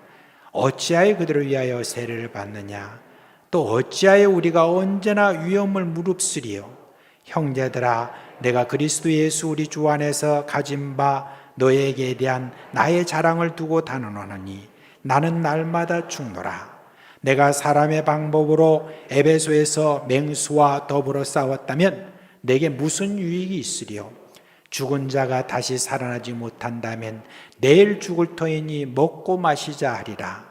어찌하여 그들을 위하여 세례를 받느냐? 또 어찌하여 우리가 언제나 위험을 무릅쓰리요? 형제들아, 내가 그리스도 예수 우리 주 안에서 가진 바 너에게 대한 나의 자랑을 두고 단언하노니 나는 날마다 죽노라. 내가 사람의 방법으로 에베소에서 맹수와 더불어 싸웠다면 내게 무슨 유익이 있으리요? 죽은 자가 다시 살아나지 못한다면 내일 죽을 터이니 먹고 마시자 하리라.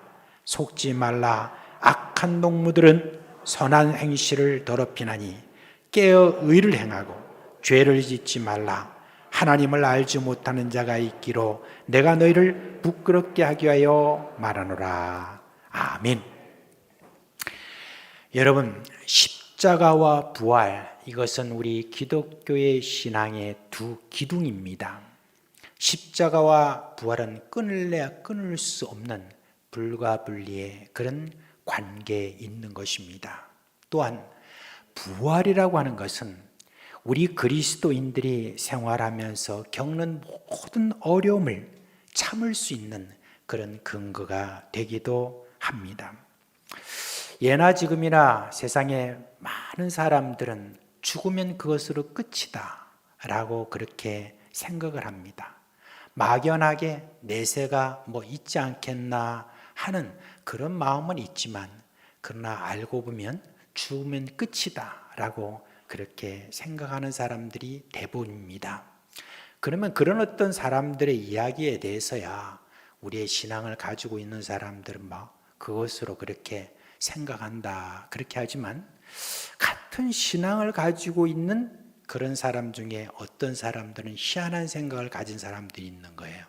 속지 말라. 악한 동무들은 선한 행실을 더럽히나니 깨어 의를 행하고 죄를 짓지 말라. 하나님을 알지 못하는 자가 있기로 내가 너희를 부끄럽게 하기 위하여 말하노라. 아멘. 여러분, 십자가와 부활, 이것은 우리 기독교의 신앙의 두 기둥입니다. 십자가와 부활은 끊을래야 끊을 수 없는 불가분리의 그런 관계에 있는 것입니다. 또한 부활이라고 하는 것은 우리 그리스도인들이 생활하면서 겪는 모든 어려움을 참을 수 있는 그런 근거가 되기도 합니다. 예나 지금이나 세상에 많은 사람들은 죽으면 그것으로 끝이다 라고 그렇게 생각을 합니다. 막연하게 내세가 뭐 있지 않겠나 하는 그런 마음은 있지만, 그러나 알고 보면 죽으면 끝이다 라고 그렇게 생각하는 사람들이 대부분입니다. 그러면 그런 어떤 사람들의 이야기에 대해서야 우리의 신앙을 가지고 있는 사람들은 뭐 그것으로 그렇게 생각한다 그렇게 하지만, 같은 신앙을 가지고 있는 그런 사람 중에 어떤 사람들은 희한한 생각을 가진 사람들이 있는 거예요.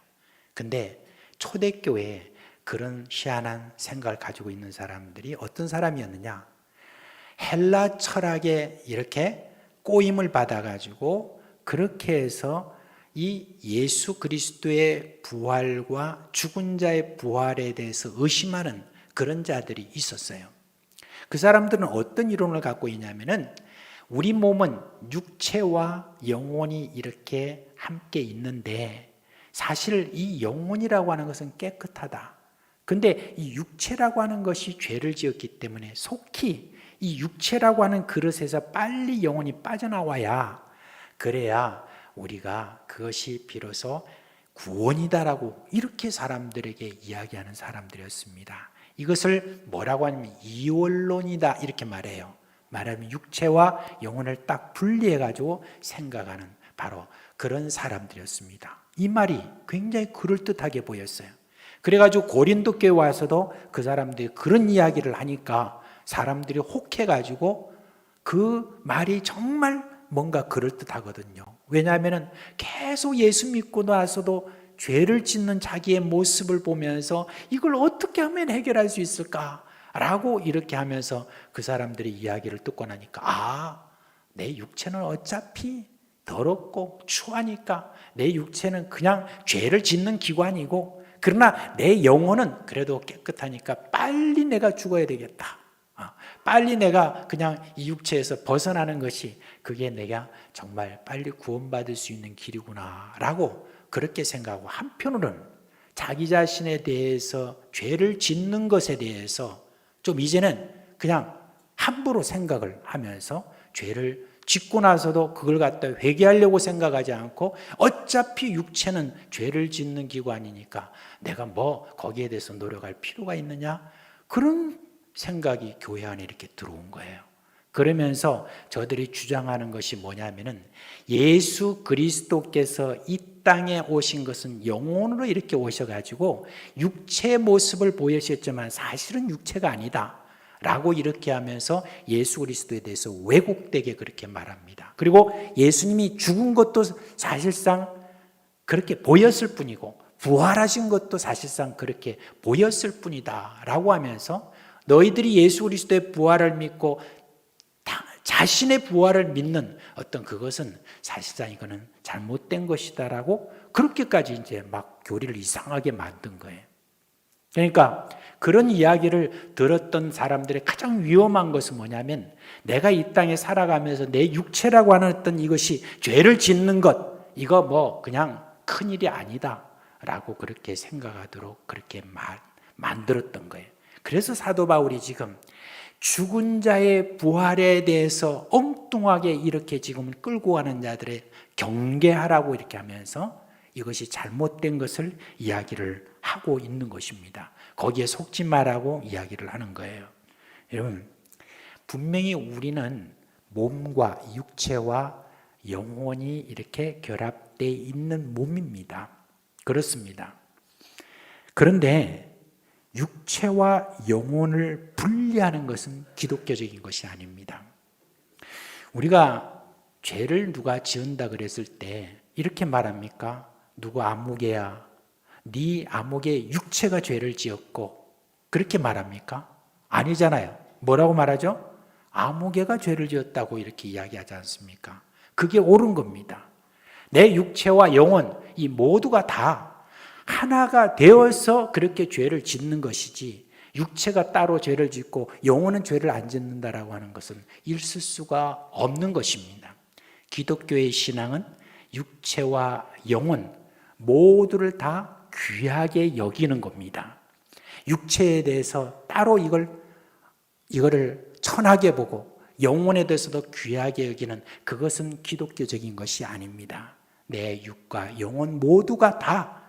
근데 초대교회에 그런 희한한 생각을 가지고 있는 사람들이 어떤 사람이었느냐? 헬라 철학에 이렇게 꼬임을 받아가지고 그렇게 해서 이 예수 그리스도의 부활과 죽은 자의 부활에 대해서 의심하는 그런 자들이 있었어요. 그 사람들은 어떤 이론을 갖고 있냐면은, 우리 몸은 육체와 영혼이 이렇게 함께 있는데 사실 이 영혼이라고 하는 것은 깨끗하다. 근데 이 육체라고 하는 것이 죄를 지었기 때문에 속히 이 육체라고 하는 그릇에서 빨리 영혼이 빠져나와야, 그래야 우리가 그것이 비로소 구원이다라고 이렇게 사람들에게 이야기하는 사람들이었습니다. 이것을 뭐라고 하냐면 이원론이다 이렇게 말해요. 말하면 육체와 영혼을 딱 분리해가지고 생각하는 바로 그런 사람들이었습니다. 이 말이 굉장히 그럴듯하게 보였어요. 그래가지고 고린도 교회 와서도 그 사람들이 그런 이야기를 하니까 사람들이 혹해가지고 그 말이 정말 뭔가 그럴듯하거든요. 왜냐하면 계속 예수 믿고 나서도 죄를 짓는 자기의 모습을 보면서 이걸 어떻게 하면 해결할 수 있을까라고 이렇게 하면서 그 사람들의 이야기를 듣고 나니까, 내 육체는 어차피 더럽고 추하니까 내 육체는 그냥 죄를 짓는 기관이고, 그러나 내 영혼은 그래도 깨끗하니까 빨리 내가 죽어야 되겠다. 빨리 내가 그냥 이 육체에서 벗어나는 것이 그게 내가 정말 빨리 구원받을 수 있는 길이구나 라고 그렇게 생각하고, 한편으로는 자기 자신에 대해서 죄를 짓는 것에 대해서 좀 이제는 그냥 함부로 생각을 하면서 죄를 짓고 나서도 그걸 갖다 회개하려고 생각하지 않고, 어차피 육체는 죄를 짓는 기관이니까 내가 뭐 거기에 대해서 노력할 필요가 있느냐, 그런 생각이 교회 안에 이렇게 들어온 거예요. 그러면서 저들이 주장하는 것이 뭐냐면은, 예수 그리스도께서 이 땅에 오신 것은 영혼으로 이렇게 오셔가지고 육체의 모습을 보이셨지만 사실은 육체가 아니다 라고 이렇게 하면서 예수 그리스도에 대해서 왜곡되게 그렇게 말합니다. 그리고 예수님이 죽은 것도 사실상 그렇게 보였을 뿐이고 부활하신 것도 사실상 그렇게 보였을 뿐이다 라고 하면서, 너희들이 예수 그리스도의 부활을 믿고 자신의 부활을 믿는 어떤 그것은 사실상 이거는 잘못된 것이다라고 그렇게까지 이제 막 교리를 이상하게 만든 거예요. 그러니까 그런 이야기를 들었던 사람들의 가장 위험한 것은 뭐냐면, 내가 이 땅에 살아가면서 내 육체라고 하는 어떤 이것이 죄를 짓는 것, 이거 뭐 그냥 큰일이 아니다 라고 그렇게 생각하도록 그렇게 만들었던 거예요. 그래서 사도 바울이 지금 죽은 자의 부활에 대해서 엉뚱하게 이렇게 지금 끌고 가는 자들의 경계하라고 이렇게 하면서 이것이 잘못된 것을 이야기를 하고 있는 것입니다. 거기에 속지 말라고 이야기를 하는 거예요. 여러분, 분명히 우리는 몸과 육체와 영혼이 이렇게 결합되어 있는 몸입니다. 그렇습니다. 그런데 육체와 영혼을 분리하는 것은 기독교적인 것이 아닙니다. 우리가 죄를 누가 지은다 그랬을 때 이렇게 말합니까? 누구 아무개야, 네 아무개 육체가 죄를 지었고, 그렇게 말합니까? 아니잖아요. 뭐라고 말하죠? 아무개가 죄를 지었다고 이렇게 이야기하지 않습니까? 그게 옳은 겁니다. 내 육체와 영혼 이 모두가 다 하나가 되어서 그렇게 죄를 짓는 것이지, 육체가 따로 죄를 짓고 영혼은 죄를 안 짓는다라고 하는 것은 있을 수가 없는 것입니다. 기독교의 신앙은 육체와 영혼 모두를 다 귀하게 여기는 겁니다. 육체에 대해서 따로 이거를 천하게 보고 영혼에 대해서도 귀하게 여기는 그것은 기독교적인 것이 아닙니다. 내 육과 영혼 모두가 다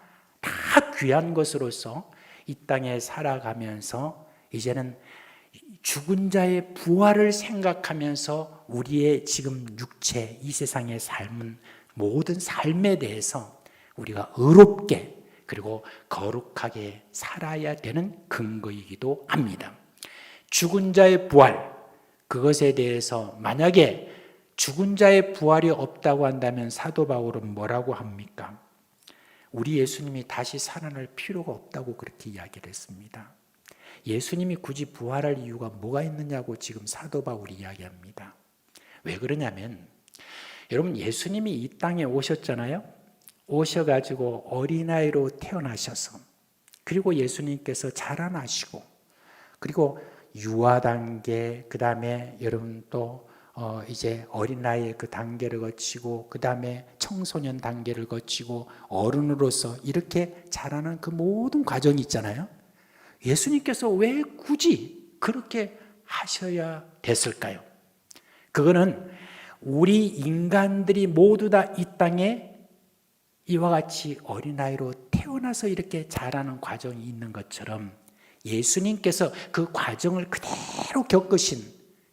귀한 것으로서 이 땅에 살아가면서 이제는 죽은 자의 부활을 생각하면서 우리의 지금 육체, 이 세상의 삶은 모든 삶에 대해서 우리가 의롭게 그리고 거룩하게 살아야 되는 근거이기도 합니다. 죽은 자의 부활, 그것에 대해서 만약에 죽은 자의 부활이 없다고 한다면 사도 바울은 뭐라고 합니까? 우리 예수님이 다시 살아날 필요가 없다고 그렇게 이야기를 했습니다. 예수님이 굳이 부활할 이유가 뭐가 있느냐고 지금 사도 바울이 이야기합니다. 왜 그러냐면 여러분, 예수님이 이 땅에 오셨잖아요. 오셔가지고 어린아이로 태어나셔서, 그리고 예수님께서 자라나시고, 그리고 유아 단계, 그 다음에 여러분 또 이제 어린아이의 그 단계를 거치고, 그 다음에 청소년 단계를 거치고 어른으로서 이렇게 자라는 그 모든 과정이 있잖아요. 예수님께서 왜 굳이 그렇게 하셔야 됐을까요? 그거는 우리 인간들이 모두 다 이 땅에 이와 같이 어린아이로 태어나서 이렇게 자라는 과정이 있는 것처럼 예수님께서 그 과정을 그대로 겪으신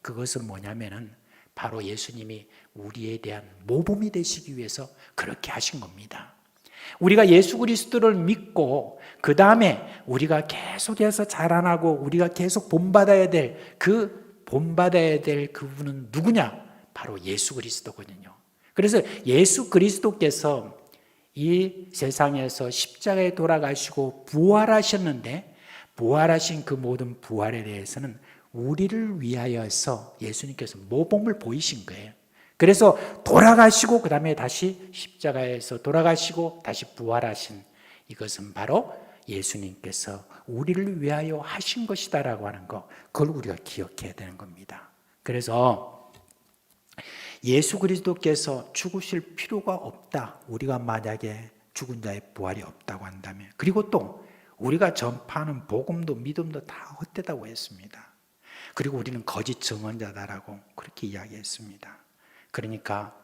그것은 뭐냐면은 바로 예수님이 우리에 대한 모범이 되시기 위해서 그렇게 하신 겁니다. 우리가 예수 그리스도를 믿고 그 다음에 우리가 계속해서 자라나고 우리가 계속 본받아야 될 그분은 누구냐? 바로 예수 그리스도거든요. 그래서 예수 그리스도께서 이 세상에서 십자가에 돌아가시고 부활하셨는데, 부활하신 그 모든 부활에 대해서는 우리를 위하여서 예수님께서 모범을 보이신 거예요. 그래서 돌아가시고 그 다음에 다시 십자가에서 돌아가시고 다시 부활하신 이것은 바로 예수님께서 우리를 위하여 하신 것이다라고 하는 거, 그걸 우리가 기억해야 되는 겁니다. 그래서 예수 그리스도께서 죽으실 필요가 없다, 우리가 만약에 죽은 자의 부활이 없다고 한다면, 그리고 또 우리가 전파하는 복음도 믿음도 다 헛되다고 했습니다. 그리고 우리는 거짓 증언자다라고 그렇게 이야기했습니다. 그러니까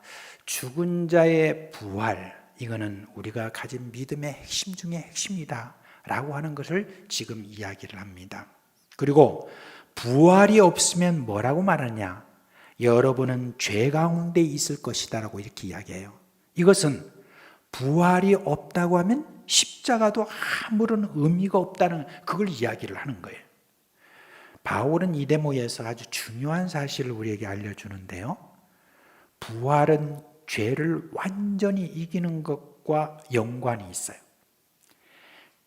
죽은 자의 부활, 이거는 우리가 가진 믿음의 핵심 중에 핵심이다 라고 하는 것을 지금 이야기를 합니다. 그리고 부활이 없으면 뭐라고 말하냐? 여러분은 죄 가운데 있을 것이다 라고 이렇게 이야기해요. 이것은 부활이 없다고 하면 십자가도 아무런 의미가 없다는 그걸 이야기를 하는 거예요. 바울은 이 대목에서 아주 중요한 사실을 우리에게 알려주는데요. 부활은 죄를 완전히 이기는 것과 연관이 있어요.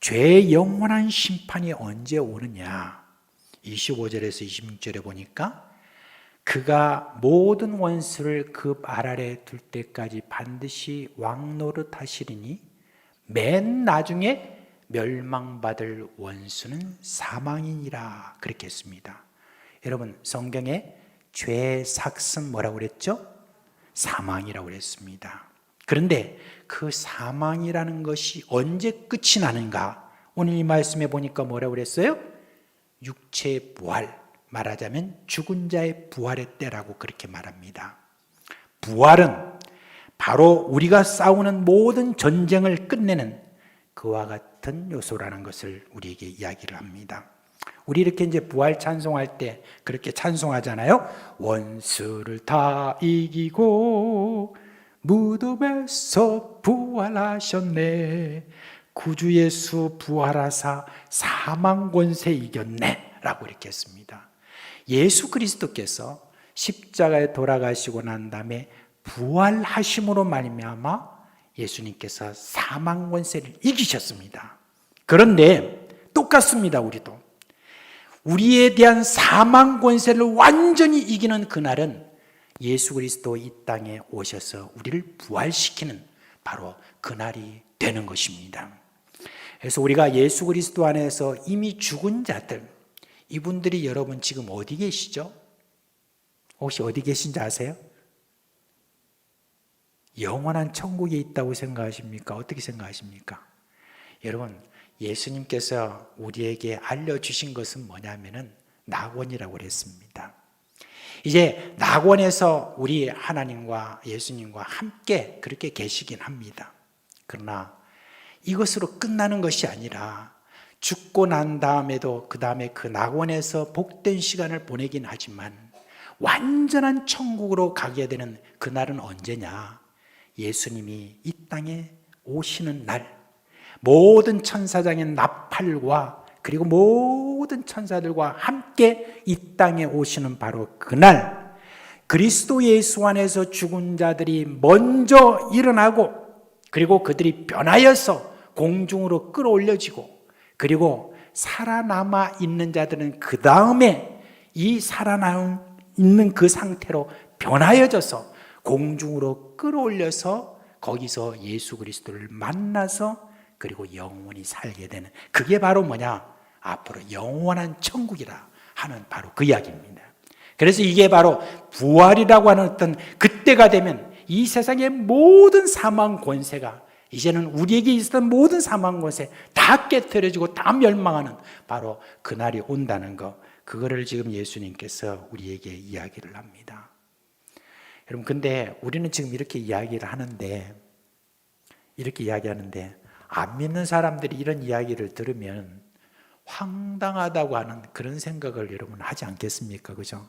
죄의 영원한 심판이 언제 오느냐? 25절에서 26절에 보니까 그가 모든 원수를 그 발 아래 둘 때까지 반드시 왕노릇 하시리니 맨 나중에 멸망받을 원수는 사망이니라, 그렇게 했습니다. 여러분, 성경에 죄의 삭은 뭐라고 그랬죠? 사망이라고 그랬습니다. 그런데 그 사망이라는 것이 언제 끝이 나는가? 오늘 이 말씀에 보니까 뭐라고 그랬어요? 육체의 부활, 말하자면 죽은 자의 부활의 때라고 그렇게 말합니다. 부활은 바로 우리가 싸우는 모든 전쟁을 끝내는 그와 같은 요소라는 것을 우리에게 이야기를 합니다. 우리 이렇게 이제 부활 찬송할 때 그렇게 찬송하잖아요. 원수를 다 이기고 무덤에서 부활하셨네, 구주 예수 부활하사 사망 권세 이겼네 라고 이렇게 했습니다. 예수 그리스도께서 십자가에 돌아가시고 난 다음에 부활하심으로 말미암아 예수님께서 사망 권세를 이기셨습니다. 그런데 똑같습니다. 우리도 우리에 대한 사망 권세를 완전히 이기는 그날은 예수 그리스도 이 땅에 오셔서 우리를 부활시키는 바로 그날이 되는 것입니다. 그래서 우리가 예수 그리스도 안에서 이미 죽은 자들, 이분들이 여러분 지금 어디 계시죠? 혹시 어디 계신지 아세요? 영원한 천국에 있다고 생각하십니까? 어떻게 생각하십니까? 여러분, 예수님께서 우리에게 알려주신 것은 뭐냐면은 낙원이라고 그랬습니다. 이제 낙원에서 우리 하나님과 예수님과 함께 그렇게 계시긴 합니다. 그러나 이것으로 끝나는 것이 아니라 죽고 난 다음에도 그 다음에 그 낙원에서 복된 시간을 보내긴 하지만 완전한 천국으로 가게 되는 그날은 언제냐? 예수님이 이 땅에 오시는 날, 모든 천사장의 나팔과 그리고 모든 천사들과 함께 이 땅에 오시는 바로 그날, 그리스도 예수 안에서 죽은 자들이 먼저 일어나고 그리고 그들이 변하여서 공중으로 끌어올려지고 그리고 살아남아 있는 자들은 그 다음에 이 살아남아 있는 그 상태로 변하여져서 공중으로 끌어올려서 거기서 예수 그리스도를 만나서 그리고 영원히 살게 되는, 그게 바로 뭐냐? 앞으로 영원한 천국이라 하는 바로 그 이야기입니다. 그래서 이게 바로 부활이라고 하는 어떤 그때가 되면 이 세상의 모든 사망 권세가 이제는 우리에게 있었던 모든 사망 권세 다 깨트려지고 다 멸망하는 바로 그날이 온다는 거, 그거를 지금 예수님께서 우리에게 이야기를 합니다. 여러분, 근데 우리는 지금 이렇게 이야기하는데 안 믿는 사람들이 이런 이야기를 들으면 황당하다고 하는 그런 생각을 여러분 하지 않겠습니까? 그죠?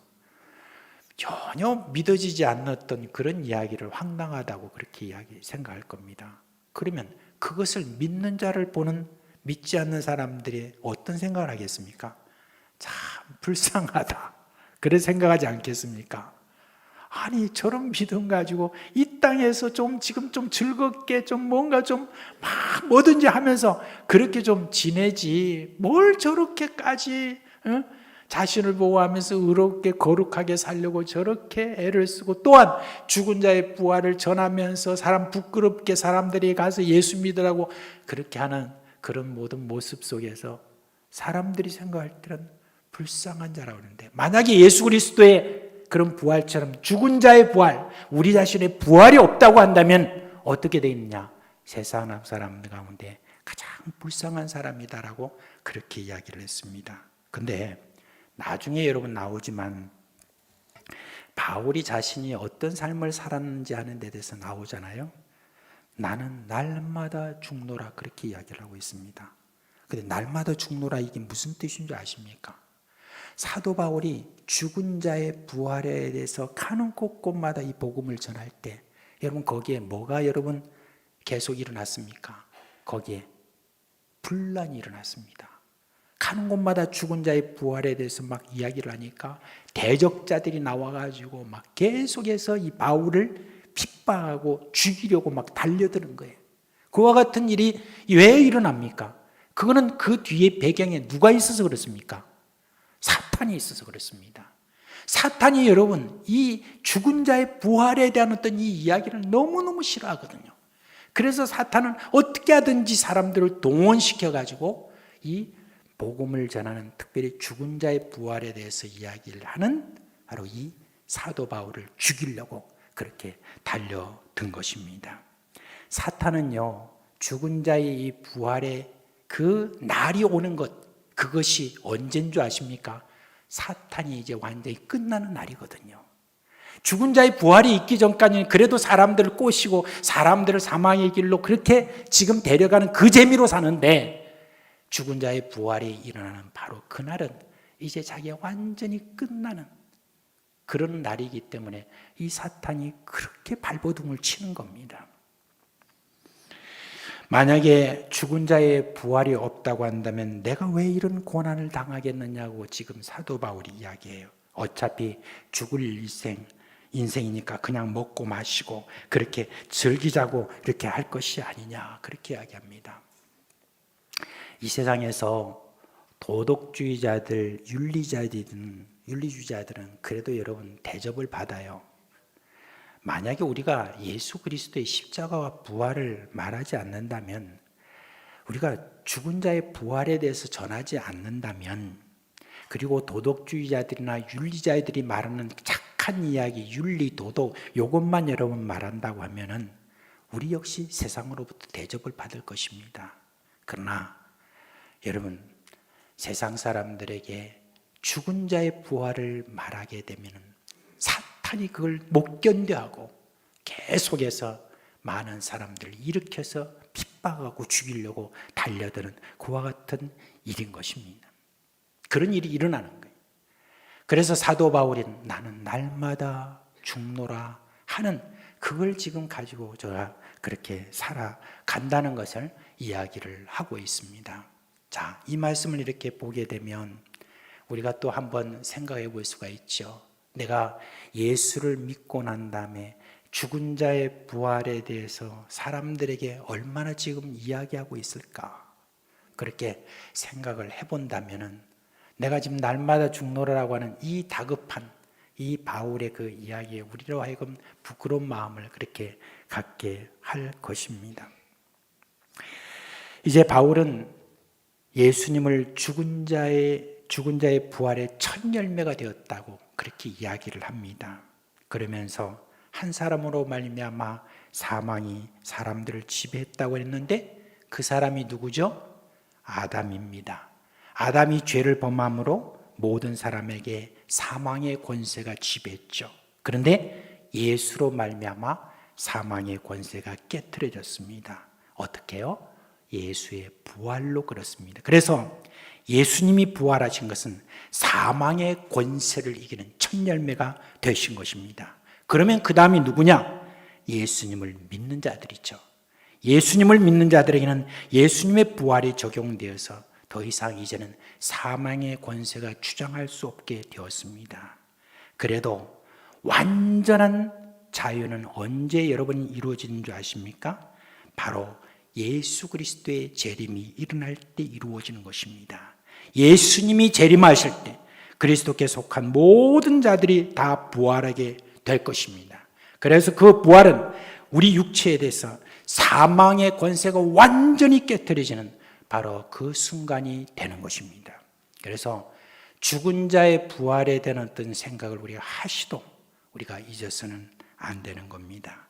전혀 믿어지지 않았던 그런 이야기를 황당하다고 그렇게 생각할 겁니다. 그러면 그것을 믿는 자를 보는 믿지 않는 사람들이 어떤 생각을 하겠습니까? 참 불쌍하다, 그런 생각하지 않겠습니까? 아니, 저런 믿음 가지고 이 땅에서 지금 좀 즐겁게 뭔가 막 뭐든지 하면서 그렇게 좀 지내지 뭘 저렇게까지 자신을 보호하면서 의롭게 거룩하게 살려고 저렇게 애를 쓰고, 또한 죽은 자의 부활을 전하면서 사람 부끄럽게 사람들이 가서 예수 믿으라고 그렇게 하는 그런 모든 모습 속에서 사람들이 생각할 때는 불쌍한 자라고 하는데, 만약에 예수 그리스도의 그런 부활처럼 죽은 자의 부활, 우리 자신의 부활이 없다고 한다면 어떻게 되겠느냐? 세상 사람들 가운데 가장 불쌍한 사람이다라고 그렇게 이야기를 했습니다. 근데 나중에 여러분 나오지만 바울이 자신이 어떤 삶을 살았는지 하는 데 대해서 나오잖아요. 나는 날마다 죽노라, 그렇게 이야기를 하고 있습니다. 근데 날마다 죽노라, 이게 무슨 뜻인 줄 아십니까? 사도 바울이 죽은 자의 부활에 대해서 가는 곳곳마다 이 복음을 전할 때 여러분 거기에 뭐가 여러분 계속 일어났습니까? 거기에 분란이 일어났습니다. 가는 곳마다 죽은 자의 부활에 대해서 막 이야기를 하니까 대적자들이 나와가지고 막 계속해서 이 바울을 핍박하고 죽이려고 막 달려드는 거예요. 그와 같은 일이 왜 일어납니까? 그거는 그 뒤에 배경에 누가 있어서 그렇습니까? 사탄이 있어서 그렇습니다. 사탄이 여러분 이 죽은 자의 부활에 대한 어떤 이 이야기를 너무너무 싫어하거든요. 그래서 사탄은 어떻게 하든지 사람들을 동원시켜가지고 이 복음을 전하는, 특별히 죽은 자의 부활에 대해서 이야기를 하는 바로 이 사도 바울을 죽이려고 그렇게 달려든 것입니다. 사탄은요, 죽은 자의 이 부활의 그 날이 오는 것, 그것이 언제인 줄 아십니까? 사탄이 이제 완전히 끝나는 날이거든요. 죽은 자의 부활이 있기 전까지는 그래도 사람들을 꼬시고 사람들을 사망의 길로 그렇게 지금 데려가는 그 재미로 사는데, 죽은 자의 부활이 일어나는 바로 그날은 이제 자기가 완전히 끝나는 그런 날이기 때문에 이 사탄이 그렇게 발버둥을 치는 겁니다. 만약에 죽은 자의 부활이 없다고 한다면 내가 왜 이런 고난을 당하겠느냐고 지금 사도 바울이 이야기해요. 어차피 죽을 일생, 인생이니까 그냥 먹고 마시고 그렇게 즐기자고 이렇게 할 것이 아니냐, 그렇게 이야기합니다. 이 세상에서 도덕주의자들, 윤리주의자들은 그래도 여러분 대접을 받아요. 만약에 우리가 예수 그리스도의 십자가와 부활을 말하지 않는다면, 우리가 죽은 자의 부활에 대해서 전하지 않는다면, 그리고 도덕주의자들이나 윤리자들이 말하는 착한 이야기, 윤리, 도덕, 이것만 여러분 말한다고 하면은 우리 역시 세상으로부터 대접을 받을 것입니다. 그러나 여러분, 세상 사람들에게 죽은 자의 부활을 말하게 되면은 사탄이 그걸 못 견뎌하고 계속해서 많은 사람들을 일으켜서 핍박하고 죽이려고 달려드는 그와 같은 일인 것입니다. 그런 일이 일어나는 거예요. 그래서 사도 바울은 나는 날마다 죽노라 하는 그걸 지금 가지고 저가 그렇게 살아간다는 것을 이야기를 하고 있습니다. 자, 이 말씀을 이렇게 보게 되면 우리가 또 한번 생각해 볼 수가 있죠. 내가 예수를 믿고 난 다음에 죽은 자의 부활에 대해서 사람들에게 얼마나 지금 이야기하고 있을까? 그렇게 생각을 해본다면은 내가 지금 날마다 죽노라라고 하는 이 다급한 이 바울의 그 이야기에 우리로 하여금 부끄러운 마음을 그렇게 갖게 할 것입니다. 이제 바울은 예수님을 죽은 자의 부활의 첫 열매가 되었다고 그렇게 이야기를 합니다. 그러면서 한 사람으로 말미암아 사망이 사람들을 지배했다고 했는데 그 사람이 누구죠? 아담입니다. 아담이 죄를 범함으로 모든 사람에게 사망의 권세가 지배했죠. 그런데 예수로 말미암아 사망의 권세가 깨트려졌습니다. 어떻게요? 예수의 부활로 그렇습니다. 그래서 예수님이 부활하신 것은 사망의 권세를 이기는 첫 열매가 되신 것입니다. 그러면 그 다음이 누구냐? 예수님을 믿는 자들이죠. 예수님을 믿는 자들에게는 예수님의 부활이 적용되어서 더 이상 이제는 사망의 권세가 주장할 수 없게 되었습니다. 그래도 완전한 자유는 언제 여러분이 이루어지는 줄 아십니까? 바로 예수 그리스도의 재림이 일어날 때 이루어지는 것입니다. 예수님이 재림하실 때 그리스도께 속한 모든 자들이 다 부활하게 될 것입니다. 그래서 그 부활은 우리 육체에 대해서 사망의 권세가 완전히 깨트려지는 바로 그 순간이 되는 것입니다. 그래서 죽은 자의 부활에 대한 어떤 생각을 우리가 하시도 우리가 잊어서는 안 되는 겁니다.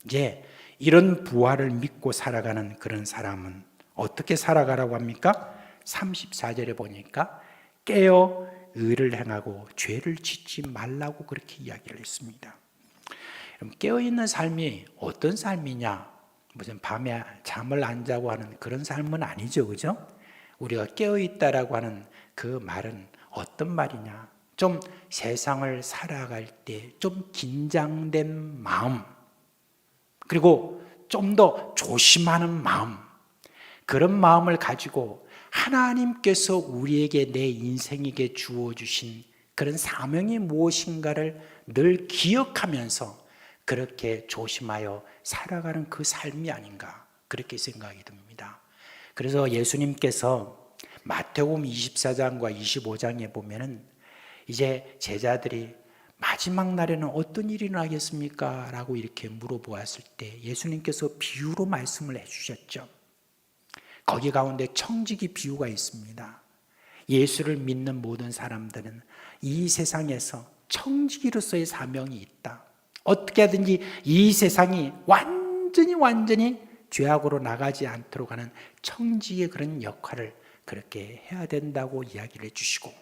이제 이런 부활을 믿고 살아가는 그런 사람은 어떻게 살아가라고 합니까? 34절에 보니까 깨어 의를 행하고 죄를 짓지 말라고 그렇게 이야기를 했습니다. 깨어있는 삶이 어떤 삶이냐? 무슨 밤에 잠을 안 자고 하는 그런 삶은 아니죠, 그죠? 우리가 깨어있다라고 하는 그 말은 어떤 말이냐? 좀 세상을 살아갈 때 좀 긴장된 마음, 그리고 좀 더 조심하는 마음, 그런 마음을 가지고 하나님께서 우리에게 내 인생에게 주어주신 그런 사명이 무엇인가를 늘 기억하면서 그렇게 조심하여 살아가는 그 삶이 아닌가 그렇게 생각이 듭니다. 그래서 예수님께서 마태복음 24장과 25장에 보면은 이제 제자들이 마지막 날에는 어떤 일이 일어나겠습니까? 라고 이렇게 물어보았을 때 예수님께서 비유로 말씀을 해주셨죠. 거기 가운데 청지기 비유가 있습니다. 예수를 믿는 모든 사람들은 이 세상에서 청지기로서의 사명이 있다. 어떻게 하든지 이 세상이 완전히 죄악으로 나가지 않도록 하는 청지기의 그런 역할을 그렇게 해야 된다고 이야기를 해주시고,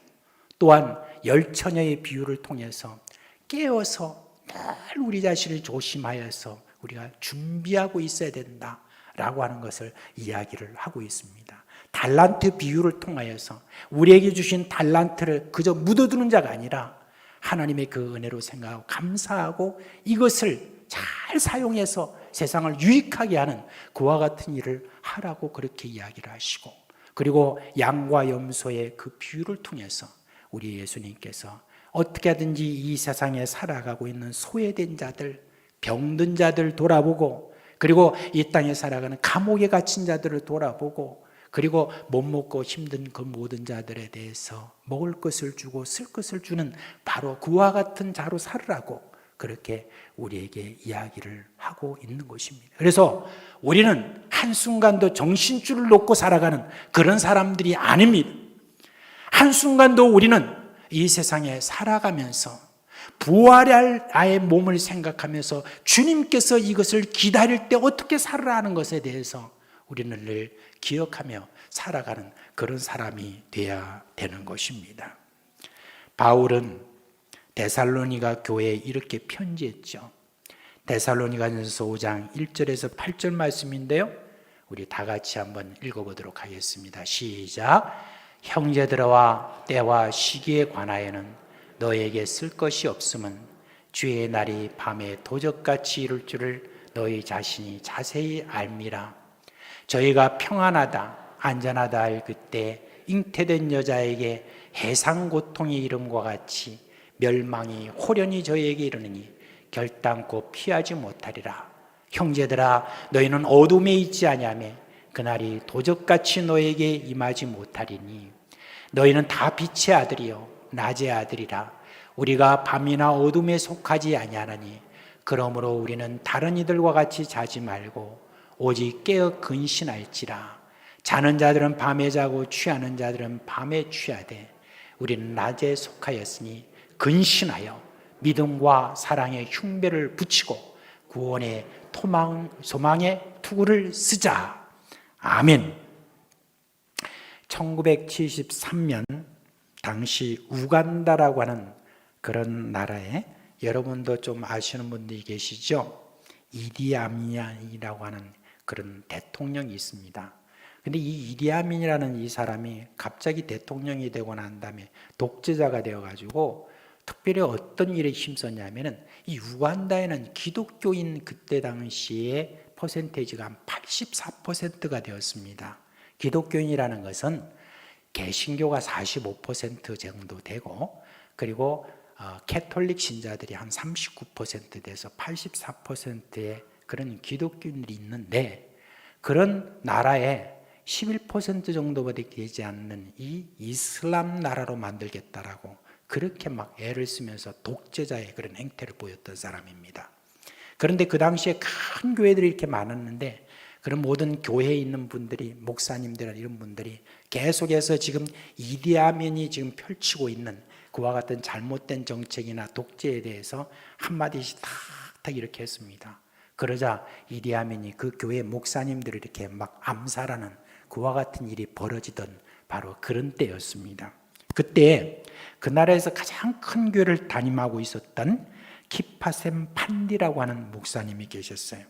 또한 열처녀의 비유를 통해서 깨어서 늘 우리 자신을 조심하여서 우리가 준비하고 있어야 된다라고 하는 것을 이야기를 하고 있습니다. 달란트 비유를 통하여서 우리에게 주신 달란트를 그저 묻어두는 자가 아니라 하나님의 그 은혜로 생각하고 감사하고 이것을 잘 사용해서 세상을 유익하게 하는 그와 같은 일을 하라고 그렇게 이야기를 하시고, 그리고 양과 염소의 그 비유를 통해서 우리 예수님께서 어떻게 하든지 이 세상에 살아가고 있는 소외된 자들, 병든 자들 돌아보고, 그리고 이 땅에 살아가는 감옥에 갇힌 자들을 돌아보고, 그리고 못 먹고 힘든 그 모든 자들에 대해서 먹을 것을 주고 쓸 것을 주는 바로 그와 같은 자로 살으라고 그렇게 우리에게 이야기를 하고 있는 것입니다. 그래서 우리는 한순간도 정신줄을 놓고 살아가는 그런 사람들이 아닙니다. 한순간도 우리는 이 세상에 살아가면서 부활할 아의 몸을 생각하면서 주님께서 이것을 기다릴 때 어떻게 살아라 하는 것에 대해서 우리는 늘 기억하며 살아가는 그런 사람이 되어야 되는 것입니다. 바울은 데살로니가 교회에 이렇게 편지했죠. 데살로니가전서 5장 1절에서 8절 말씀인데요, 우리 다 같이 한번 읽어보도록 하겠습니다. 시작. 형제들아, 때와 시기에 관하여는 너에게 쓸 것이 없음은 주의 날이 밤에 도적같이 이룰 줄을 너희 자신이 자세히 알미라. 저희가 평안하다 안전하다 할 그때 잉태된 여자에게 해상 고통이 이름과 같이 멸망이 호련히 저희에게 이르느니 결단코 피하지 못하리라. 형제들아, 너희는 어둠에 있지 아니하며 그날이 도적같이 너에게 임하지 못하리니 너희는 다 빛의 아들이요 낮의 아들이라. 우리가 밤이나 어둠에 속하지 아니하나니 그러므로 우리는 다른 이들과 같이 자지 말고 오직 깨어 근신할지라. 자는 자들은 밤에 자고 취하는 자들은 밤에 취하되 우리는 낮에 속하였으니 근신하여 믿음과 사랑의 흉배를 붙이고 구원의 소망의 투구를 쓰자. 아멘. 1973년 당시 우간다라고 하는 그런 나라에, 여러분도 좀 아시는 분들이 계시죠? 이디아민이라고 하는 그런 대통령이 있습니다. 근데 이 이디아민이라는 이 사람이 갑자기 대통령이 되고 난 다음에 독재자가 되어가지고 특별히 어떤 일에 힘썼냐면은 이 우간다에는 기독교인 그때 당시에 퍼센테이지가 한 84%가 되었습니다. 기독교인이라는 것은 개신교가 45% 정도 되고, 그리고 캐톨릭 신자들이 한 39% 돼서 84%의 그런 기독교인들이 있는데, 그런 나라에 11% 정도밖에 되지 않는 이 이슬람 나라로 만들겠다라고 그렇게 막 애를 쓰면서 독재자의 그런 행태를 보였던 사람입니다. 그런데 그 당시에 큰 교회들이 이렇게 많았는데, 그런 모든 교회에 있는 분들이, 목사님들 이런 분들이 계속해서 지금 이디아민이 지금 펼치고 있는 그와 같은 잘못된 정책이나 독재에 대해서 한마디씩 탁탁 이렇게 했습니다. 그러자 이디아민이 그 교회 목사님들을 이렇게 막 암살하는 그와 같은 일이 벌어지던 바로 그런 때였습니다. 그때 그 나라에서 가장 큰 교회를 담임하고 있었던 키파셈 판디라고 하는 목사님이 계셨어요.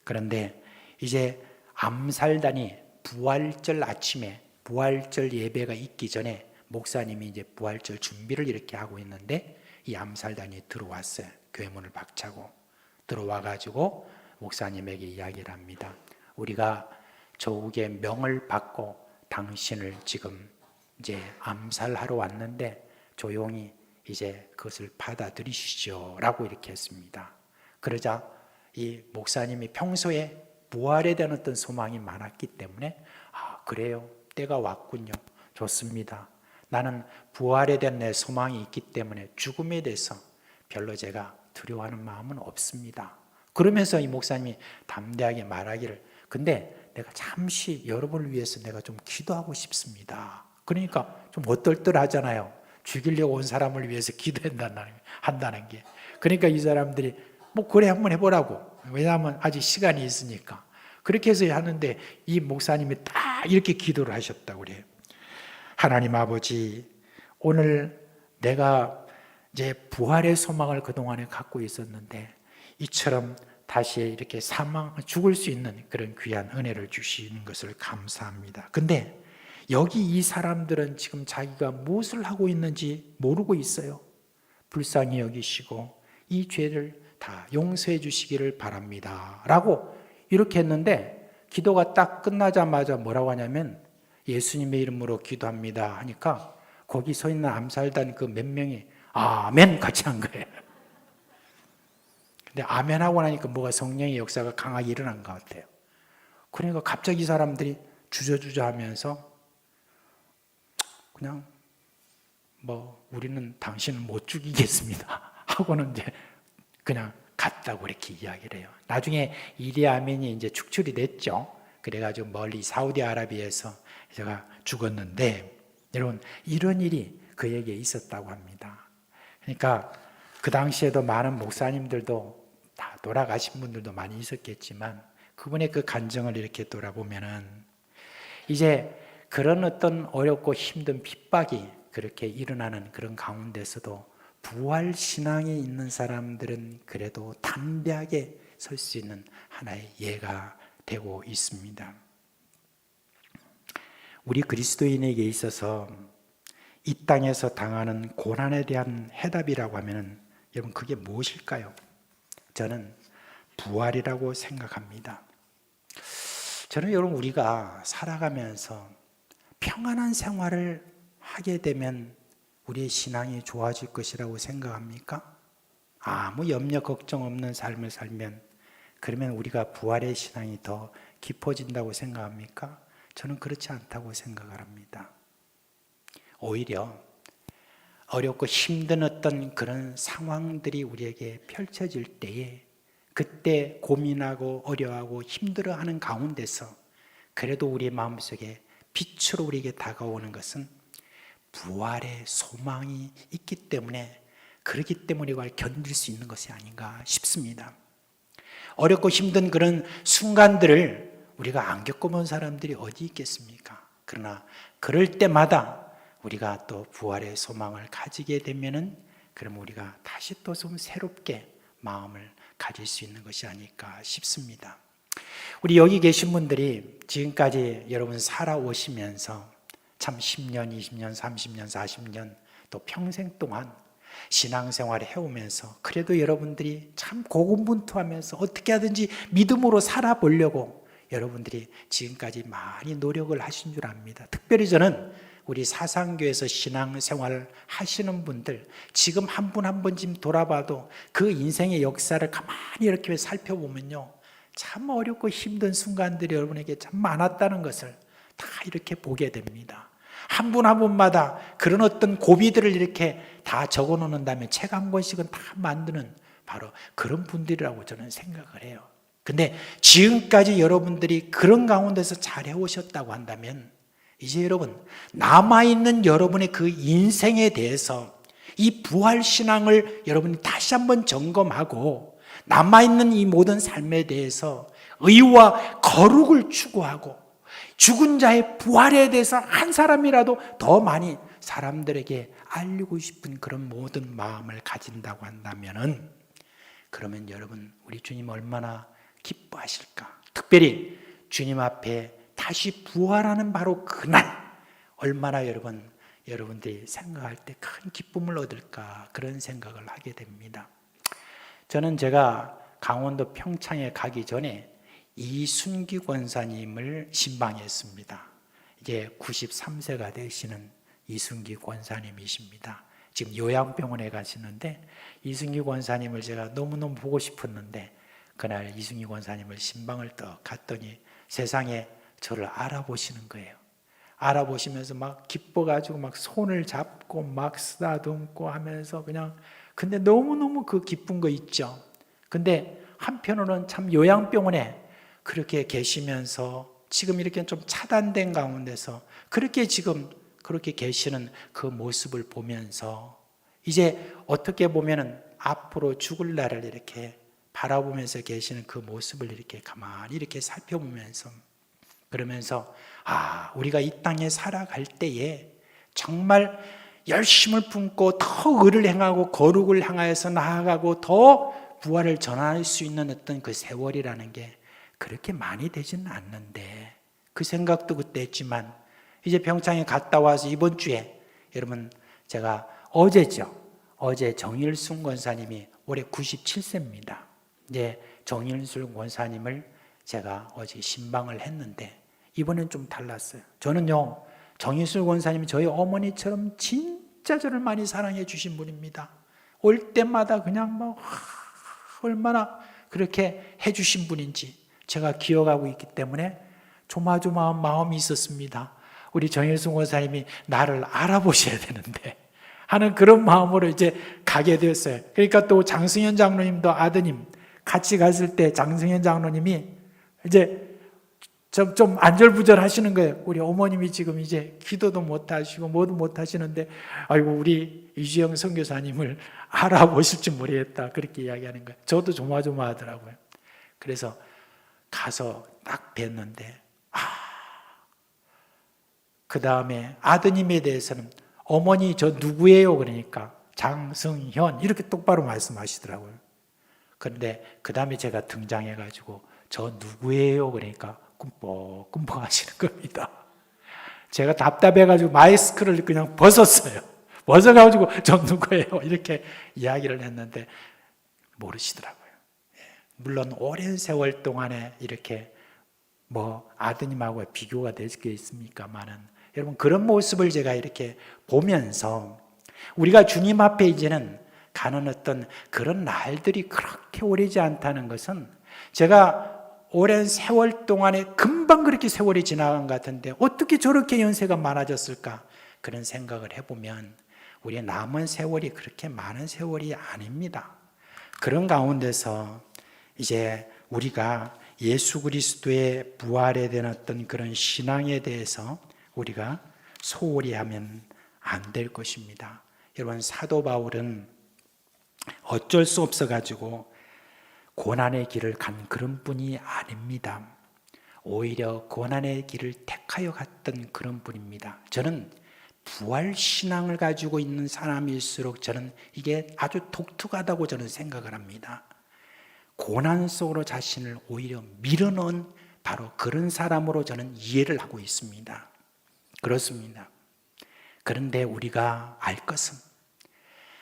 그런데 이제 암살단이 부활절 아침에 부활절 예배가 있기 전에 목사님이 이제 부활절 준비를 이렇게 하고 있는데 이 암살단이 들어왔어요. 교회 문을 박차고 들어와가지고 목사님에게 이야기를 합니다. 우리가 조국의 명을 받고 당신을 지금 이제 암살하러 왔는데 조용히 이제 그것을 받아들이시죠 라고 이렇게 했습니다. 그러자 이 목사님이 평소에 부활에 대한 어떤 소망이 많았기 때문에 그래요, 때가 왔군요, 좋습니다. 나는 부활에 대한 내 소망이 있기 때문에 죽음에 대해서 별로 제가 두려워하는 마음은 없습니다. 그러면서 이 목사님이 담대하게 말하기를, 근데 내가 잠시 여러분을 위해서 내가 좀 기도하고 싶습니다. 그러니까 좀 얼떨떨하잖아요. 죽이려고 온 사람을 위해서 기도한다는 게. 그러니까 이 사람들이 뭐 그래 한번 해보라고. 왜냐하면 아직 시간이 있으니까. 그렇게 해서 하는데 이 목사님이 딱 이렇게 기도를 하셨다고 그래요. 하나님 아버지, 오늘 내가 이제 부활의 소망을 그동안에 갖고 있었는데 이처럼 다시 이렇게 죽을 수 있는 그런 귀한 은혜를 주시는 것을 감사합니다. 근데 여기 이 사람들은 지금 자기가 무엇을 하고 있는지 모르고 있어요. 불쌍히 여기시고 이 죄를 다 용서해 주시기를 바랍니다 라고 이렇게 했는데, 기도가 딱 끝나자마자 뭐라고 하냐면 예수님의 이름으로 기도합니다 하니까 거기 서 있는 암살단 그 몇 명이 아멘 같이 한 거예요. 근데 아멘 하고 나니까 뭐가 성령의 역사가 강하게 일어난 것 같아요. 그러니까 갑자기 사람들이 주저주저 하면서 그냥 뭐 우리는 당신을 못 죽이겠습니다 하고는 이제 그냥 갔다고 이렇게 이야기를 해요. 나중에 이디 아민이 이제 축출이 됐죠. 그래가지고 멀리 사우디아라비아에서 제가 죽었는데, 여러분 이런 일이 그에게 있었다고 합니다. 그러니까 그 당시에도 많은 목사님들도 다 돌아가신 분들도 많이 있었겠지만 그분의 그 간증을 이렇게 돌아보면은 이제 그런 어떤 어렵고 힘든 핍박이 그렇게 일어나는 그런 가운데서도 부활 신앙이 있는 사람들은 그래도 담대하게 설 수 있는 하나의 예가 되고 있습니다. 우리 그리스도인에게 있어서 이 땅에서 당하는 고난에 대한 해답이라고 하면 여러분 그게 무엇일까요? 저는 부활이라고 생각합니다. 저는 여러분 우리가 살아가면서 평안한 생활을 하게 되면 우리의 신앙이 좋아질 것이라고 생각합니까? 아무 염려 걱정 없는 삶을 살면 그러면 우리가 부활의 신앙이 더 깊어진다고 생각합니까? 저는 그렇지 않다고 생각을 합니다. 오히려 어렵고 힘든 어떤 그런 상황들이 우리에게 펼쳐질 때에 그때 고민하고 어려워하고 힘들어하는 가운데서 그래도 우리의 마음속에 빛으로 우리에게 다가오는 것은 부활의 소망이 있기 때문에, 그렇기 때문에 이걸 견딜 수 있는 것이 아닌가 싶습니다. 어렵고 힘든 그런 순간들을 우리가 안 겪어본 사람들이 어디 있겠습니까? 그러나 그럴 때마다 우리가 또 부활의 소망을 가지게 되면은 그럼 우리가 다시 또 좀 새롭게 마음을 가질 수 있는 것이 아닐까 싶습니다. 우리 여기 계신 분들이 지금까지 여러분 살아오시면서 참 10년, 20년, 30년, 40년 또 평생 동안 신앙생활을 해오면서 그래도 여러분들이 참 고군분투하면서 어떻게 하든지 믿음으로 살아보려고 여러분들이 지금까지 많이 노력을 하신 줄 압니다. 특별히 저는 우리 사상교에서 신앙생활을 하시는 분들 지금 한 분 한 분 지금 돌아봐도 그 인생의 역사를 가만히 이렇게 살펴보면요, 참 어렵고 힘든 순간들이 여러분에게 참 많았다는 것을 다 이렇게 보게 됩니다. 한 분 한 분마다 그런 어떤 고비들을 이렇게 다 적어 놓는 다음에 책 한 권씩은 다 만드는 바로 그런 분들이라고 저는 생각을 해요. 근데 지금까지 여러분들이 그런 가운데서 잘 해오셨다고 한다면 이제 여러분 남아있는 여러분의 그 인생에 대해서 이 부활신앙을 여러분이 다시 한번 점검하고 남아있는 이 모든 삶에 대해서 의와 거룩을 추구하고 죽은 자의 부활에 대해서 한 사람이라도 더 많이 사람들에게 알리고 싶은 그런 모든 마음을 가진다고 한다면은 그러면 여러분 우리 주님 얼마나 기뻐하실까? 특별히 주님 앞에 다시 부활하는 바로 그날 얼마나 여러분들이 생각할 때 큰 기쁨을 얻을까 그런 생각을 하게 됩니다. 저는 제가 강원도 평창에 가기 전에 이순기 권사님을 신방했습니다. 이제 93세가 되시는 이순기 권사님이십니다. 지금 요양병원에 가시는데 이순기 권사님을 제가 너무너무 보고 싶었는데 그날 이순기 권사님을 신방을 딱 갔더니 세상에 저를 알아보시는 거예요. 알아보시면서 막 기뻐가지고 막 손을 잡고 막 쓰다듬고 하면서 그냥, 근데 너무너무 그 기쁜 거 있죠. 근데 한편으로는 참 요양병원에 그렇게 계시면서 지금 이렇게 좀 차단된 가운데서 그렇게 지금 그렇게 계시는 그 모습을 보면서 이제 어떻게 보면은 앞으로 죽을 날을 이렇게 바라보면서 계시는 그 모습을 이렇게 가만히 이렇게 살펴보면서 그러면서 우리가 이 땅에 살아갈 때에 정말 열심을 품고 더 의를 행하고 거룩을 향하여서 나아가고 더 부활을 전할 수 있는 어떤 그 세월이라는 게 그렇게 많이 되지는 않는데 그 생각도 그때 했지만 이제 평창에 갔다 와서 이번 주에 여러분 제가 어제 정일순 권사님이 올해 97세입니다. 이제 정일순 권사님을 제가 어제 신방을 했는데 이번엔 좀 달랐어요. 저는요 정일순 권사님이 저희 어머니처럼 진짜 저를 많이 사랑해 주신 분입니다. 올 때마다 그냥 뭐 얼마나 그렇게 해 주신 분인지 제가 기억하고 있기 때문에 조마조마한 마음이 있었습니다. 우리 정일순 권사님이 나를 알아보셔야 되는데 하는 그런 마음으로 이제 가게 되었어요. 그러니까 또 장승현 장로님도 아드님 같이 갔을 때 장승현 장로님이 이제 좀 안절부절 하시는 거예요. 우리 어머님이 지금 이제 기도도 못 하시고 뭐도 못 하시는데 아이고 우리 이주영 선교사님을 알아보실지 모르겠다 그렇게 이야기하는 거예요. 저도 조마조마하더라고요. 그래서 가서 딱 뵀는데 그 다음에 아드님에 대해서는 어머니 저 누구예요? 그러니까 장승현 이렇게 똑바로 말씀하시더라고요. 그런데 그 다음에 제가 등장해가지고 저 누구예요? 그러니까 꿈뻑꿈뻑 하시는 겁니다. 제가 답답해가지고 마스크를 그냥 벗었어요. 벗어가지고 저 누구예요? 이렇게 이야기를 했는데 모르시더라고요. 물론 오랜 세월 동안에 이렇게 뭐 아드님하고 비교가 될 게 있습니까만은 여러분 그런 모습을 제가 이렇게 보면서 우리가 주님 앞에 이제는 가는 어떤 그런 날들이 그렇게 오래지 않다는 것은 제가 오랜 세월 동안에 금방 그렇게 세월이 지나간 것 같은데 어떻게 저렇게 연세가 많아졌을까 그런 생각을 해보면 우리의 남은 세월이 그렇게 많은 세월이 아닙니다. 그런 가운데서 이제 우리가 예수 그리스도의 부활에 대한 어떤 그런 신앙에 대해서 우리가 소홀히 하면 안 될 것입니다. 여러분 사도 바울은 어쩔 수 없어 가지고 고난의 길을 간 그런 분이 아닙니다. 오히려 고난의 길을 택하여 갔던 그런 분입니다. 저는 부활 신앙을 가지고 있는 사람일수록 저는 이게 아주 독특하다고 저는 생각을 합니다. 고난 속으로 자신을 오히려 밀어넣은 바로 그런 사람으로 저는 이해를 하고 있습니다. 그렇습니다. 그런데 우리가 알 것은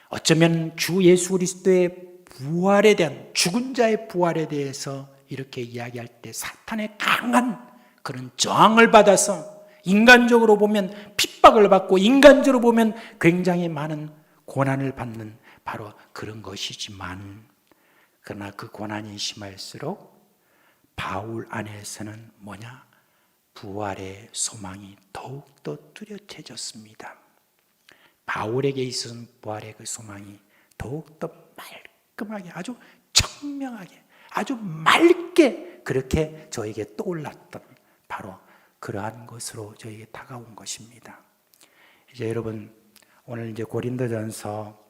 어쩌면 주 예수 그리스도의 부활에 대한 죽은 자의 부활에 대해서 이렇게 이야기할 때 사탄의 강한 그런 저항을 받아서 인간적으로 보면 핍박을 받고 인간적으로 보면 굉장히 많은 고난을 받는 바로 그런 것이지만 그러나 그 고난이 심할수록 바울 안에서는 뭐냐? 부활의 소망이 더욱더 뚜렷해졌습니다. 바울에게 있어서는 부활의 그 소망이 더욱더 말끔하게 아주 청명하게 아주 맑게 그렇게 저에게 떠올랐던 바로 그러한 것으로 저에게 다가온 것입니다. 이제 여러분 오늘 이제 고린도전서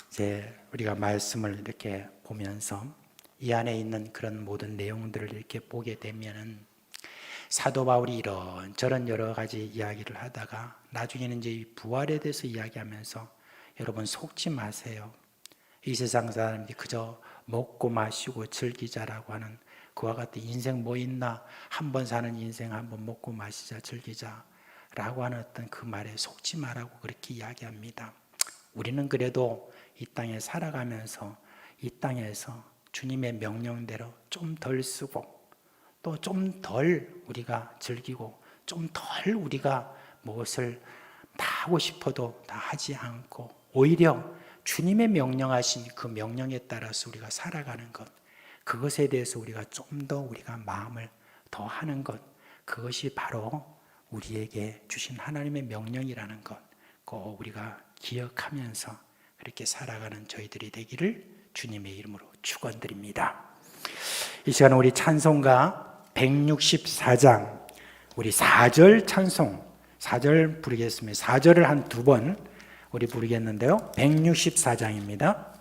이제 우리가 말씀을 이렇게 보면서 이 안에 있는 그런 모든 내용들을 이렇게 보게 되면은 사도 바울이 이런저런 여러 가지 이야기를 하다가 나중에는 이제 이 부활에 대해서 이야기하면서 여러분 속지 마세요. 이 세상 사람들이 그저 먹고 마시고 즐기자라고 하는 그와 같은 인생 뭐 있나 한 번 사는 인생 한번 먹고 마시자 즐기자라고 하는 어떤 그 말에 속지 말라고 그렇게 이야기합니다. 우리는 그래도 이 땅에 살아가면서 이 땅에서 주님의 명령대로 좀 덜 쓰고 또 좀 덜 우리가 즐기고 좀 덜 우리가 무엇을 다 하고 싶어도 다 하지 않고 오히려 주님의 명령하신 그 명령에 따라서 우리가 살아가는 것 그것에 대해서 우리가 좀 더 우리가 마음을 더 하는 것 그것이 바로 우리에게 주신 하나님의 명령이라는 것 꼭 우리가 기억하면서 그렇게 살아가는 저희들이 되기를 주님의 이름으로 축원드립니다. 이 시간 우리 찬송가 164장 우리 4절 찬송 4절 부르겠습니다. 4절을 한 두 번 우리 부르겠는데요. 164장입니다.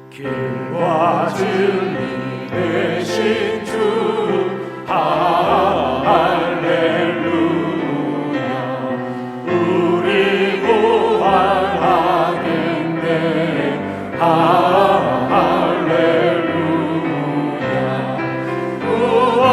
길과 진리 되신 주 할렐루야 우리 구원하겠네 할렐루야 구원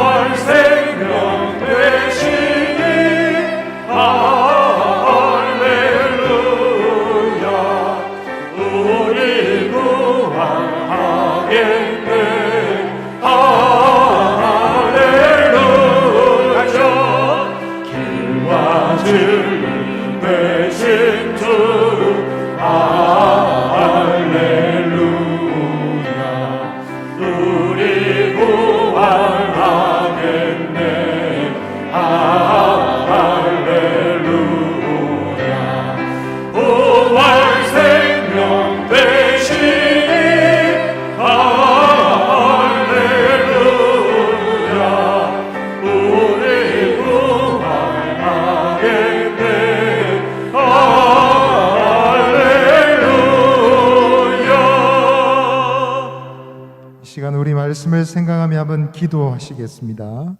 기도하시겠습니다.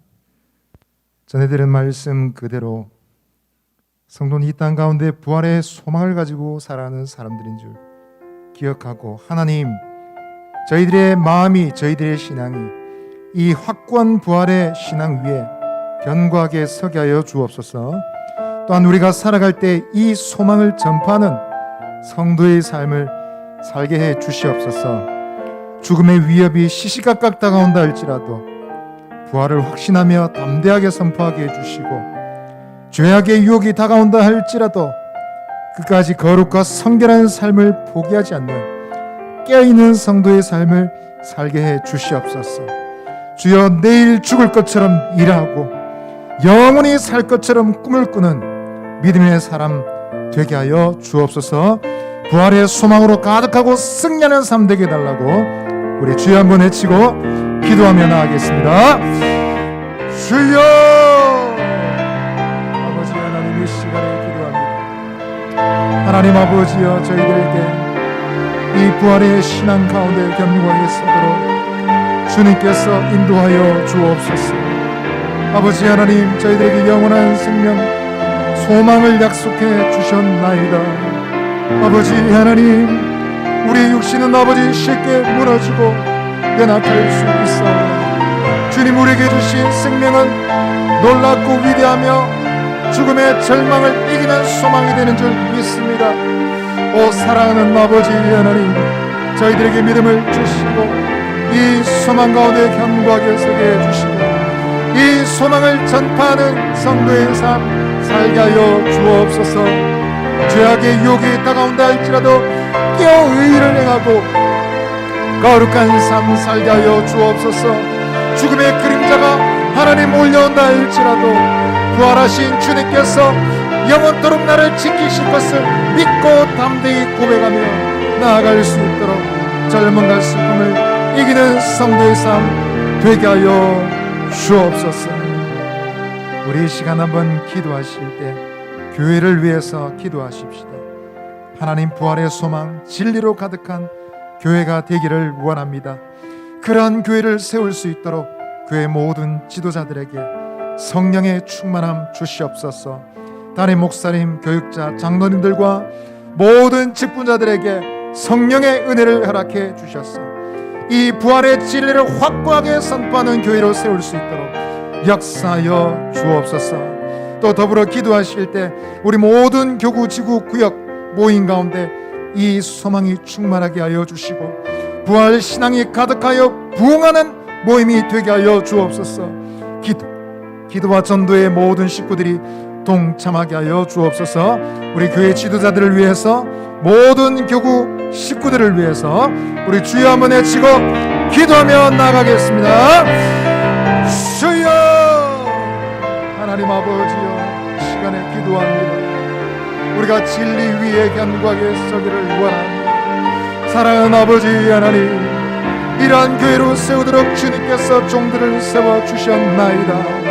전해드린 말씀 그대로 성도는 이 땅 가운데 부활의 소망을 가지고 살아가는 사람들인 줄 기억하고, 하나님, 저희들의 마음이, 저희들의 신앙이 이 확고한 부활의 신앙 위에 견고하게 서게 하여 주옵소서. 또한 우리가 살아갈 때 이 소망을 전파하는 성도의 삶을 살게 해 주시옵소서. 죽음의 위협이 시시각각 다가온다 할지라도 부활을 확신하며 담대하게 선포하게 해주시고, 죄악의 유혹이 다가온다 할지라도 끝까지 거룩과 성결한 삶을 포기하지 않는 깨어있는 성도의 삶을 살게 해 주시옵소서. 주여, 내일 죽을 것처럼 일하고 영원히 살 것처럼 꿈을 꾸는 믿음의 사람 되게 하여 주옵소서. 부활의 소망으로 가득하고 승리하는 삶 되게 해달라고 우리 주여 한번 외치고 기도하며 나아가겠습니다. 주여, 아버지 하나님, 이 시간에 기도합니다. 하나님 아버지여, 저희들에게 이 부활의 신앙 가운데 견고하게 서도록 주님께서 인도하여 주옵소서. 아버지 하나님, 저희들에게 영원한 생명 소망을 약속해 주셨나이다. 아버지 하나님, 우리의 육신은 아버지 쉽게 무너지고 연약할 수 있어. 주님, 우리에게 주신 생명은 놀랍고 위대하며 죽음의 절망을 이기는 소망이 되는 줄 믿습니다. 오 사랑하는 아버지 하나님, 저희들에게 믿음을 주시고 이 소망 가운데 견고하게 서게 해주시고 이 소망을 전파하는 성도의 삶 살게 하여 주옵소서. 죄악의 유혹이 다가온다 할지라도 깨어 의를 행하고 거룩한 삶 살게 하여 주옵소서. 죽음의 그림자가 하나님 몰려온다 할지라도 부활하신 주님께서 영원토록 나를 지키실 것을 믿고 담대히 고백하며 나아갈 수 있도록 젊음과 슬픔을 이기는 성도의 삶 되게 하여 주옵소서. 우리 이 시간 한번 기도하실 때 교회를 위해서 기도하십시다. 하나님, 부활의 소망, 진리로 가득한 교회가 되기를 원합니다. 그러한 교회를 세울 수 있도록 교회 모든 지도자들에게 성령의 충만함 주시옵소서. 담임 목사님, 교육자, 장로님들과 모든 직분자들에게 성령의 은혜를 허락해 주셔서 이 부활의 진리를 확고하게 선포하는 교회로 세울 수 있도록 역사하여 주옵소서. 또 더불어 기도하실 때 우리 모든 교구, 지구, 구역 모임 가운데 이 소망이 충만하게 하여 주시고 부활 신앙이 가득하여 부흥하는 모임이 되게 하여 주옵소서. 기도와 전도의 모든 식구들이 동참하게 하여 주옵소서. 우리 교회 지도자들을 위해서, 모든 교구 식구들을 위해서 우리 주여 한번 외치고 기도하며 나가겠습니다. 주여, 하나님 아버지여, 시간에 기도합니다. 우리가 진리 위에 견고하게 서기를 원합니다. 사랑하는 아버지 하나님, 이러한 교회로 세우도록 주님께서 종들을 세워주셨나이다.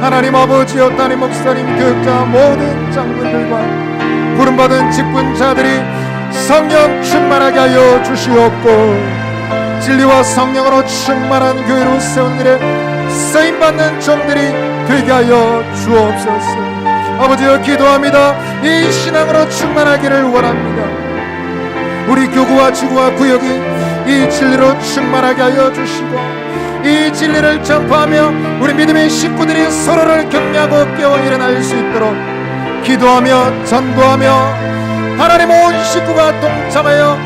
하나님 아버지여, 담임 목사님, 교육자, 모든 장군들과 부름받은 직분자들이 성령 충만하게 하여 주시옵고 진리와 성령으로 충만한 교회로 세운 일에 쓰임받는 종들이 되게 하여 주옵소서. 아버지여, 기도합니다. 이 신앙으로 충만하기를 원합니다. 우리 교구와 지구와 구역이 이 진리로 충만하게 하여 주시고 이 진리를 전파하며 우리 믿음의 식구들이 서로를 격려하고 깨어 일어날 수 있도록 기도하며 전도하며 하나님 온 식구가 동참하여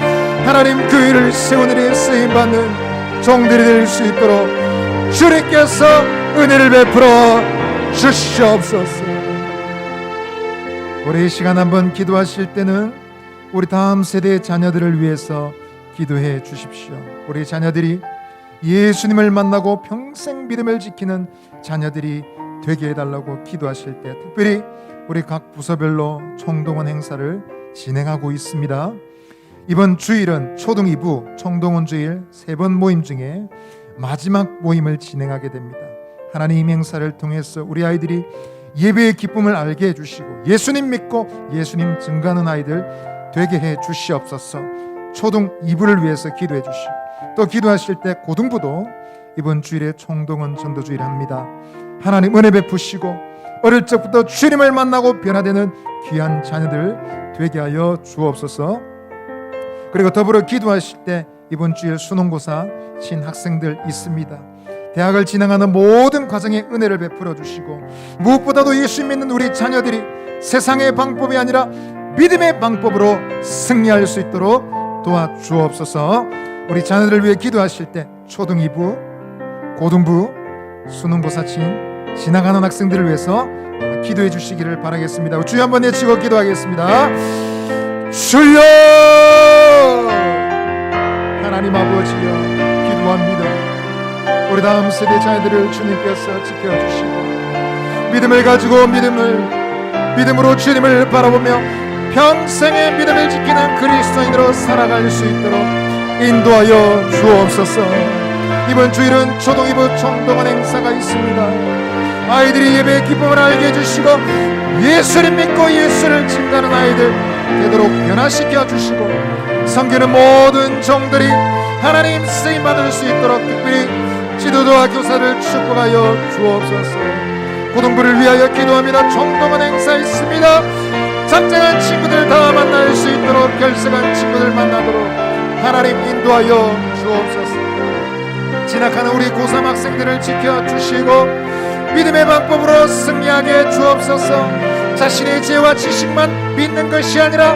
하나님 교회를 세우는 일에 쓰임받는 종들이 될 수 있도록 주님께서 은혜를 베풀어 주시옵소서. 우리 이 시간 한번 기도하실 때는 우리 다음 세대의 자녀들을 위해서 기도해 주십시오. 우리 자녀들이 예수님을 만나고 평생 믿음을 지키는 자녀들이 되게 해달라고 기도하실 때 특별히 우리 각 부서별로 총동원 행사를 진행하고 있습니다. 이번 주일은 초등 2부 총동원 주일 3번 모임 중에 마지막 모임을 진행하게 됩니다. 하나님 행사를 통해서 우리 아이들이 예배의 기쁨을 알게 해주시고 예수님 믿고 예수님 증거하는 아이들 되게 해 주시옵소서. 초등 2부를 위해서 기도해 주시고 또 기도하실 때 고등부도 이번 주일에 총동원 전도주일 합니다. 하나님 은혜 베푸시고 어릴 적부터 주님을 만나고 변화되는 귀한 자녀들 되게 하여 주옵소서. 그리고 더불어 기도하실 때 이번 주일 수능고사 친 학생들 있습니다. 대학을 진행하는 모든 과정에 은혜를 베풀어 주시고 무엇보다도 예수 믿는 우리 자녀들이 세상의 방법이 아니라 믿음의 방법으로 승리할 수 있도록 도와주옵소서. 우리 자녀들을 위해 기도하실 때 초등 2부, 고등부, 수능고사 친 지나가는 학생들을 위해서 기도해 주시기를 바라겠습니다. 주여 한번 외치고 기도하겠습니다. 주여! 하나님 아버지여, 기도합니다. 우리 다음 세대 자녀들을 주님께서 지켜주시고 믿음을 가지고 믿음으로 주님을 바라보며 평생의 믿음을 지키는 그리스도인으로 살아갈 수 있도록 인도하여 주옵소서. 이번 주일은 초등 2부 총동원 행사가 있습니다. 아이들이 예배의 기쁨을 알게 해주시고 예수를 믿고 예수를 증거하는 아이들 되도록 변화시켜 주시고 섬기는 모든 종들이 하나님 쓰임 받을 수 있도록 특별히 지도자와 교사를 축복하여 주옵소서. 고등부를 위하여 기도합니다. 총동원 행사 있습니다. 작정한 친구들 다 만날 수 있도록 결석한 친구들 만나도록 하나님 인도하여 주옵소서. 진학하는 우리 고3 학생들을 지켜주시고 믿음의 방법으로 승리하게 주옵소서. 자신의 지혜와 지식만 믿는 것이 아니라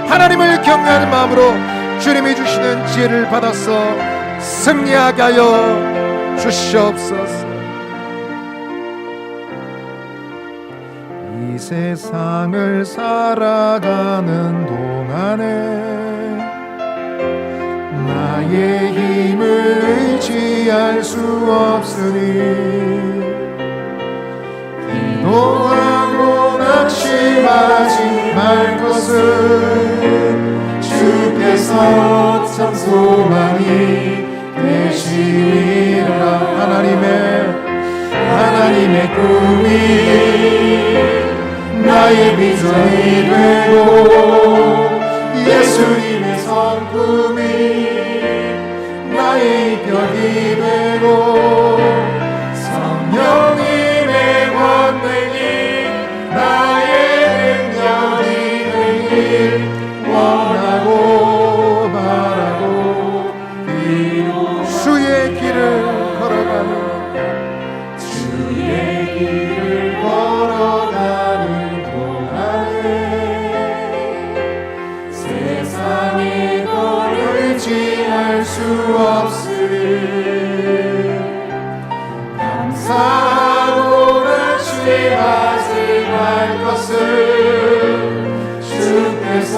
하나님을 경외하는 마음으로 주님이 주시는 지혜를 받아서 승리하게 하여 주시옵소서. 이 세상을 살아가는 동안에 나의 힘을 의지할 수 없으니 기도하고 낙심하지 말 것은 주께서 참 소망이 되시리라. 하나님의 꿈이 나의 비전이 되고 예수님의 성품이 나의 벽이 되고 성령님의 권능이 나의 능력이 되길 원하고 바라고 주의 길을 걸어가는 동안에 세상의 걸 의지할 수 없으니 감사하고 낙심하지 말 것은 주께서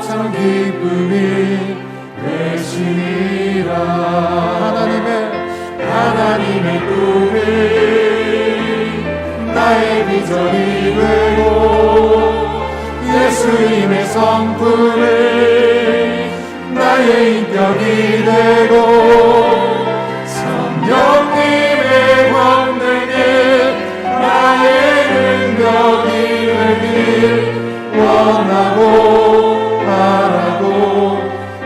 참 기쁨이 되시니라. 하나님의 꿈이 나의 비전이 되고 예수님의 성품이 나의 인격이 되고 성령님의 권능이 나의 능력이 되길 원하고 바라고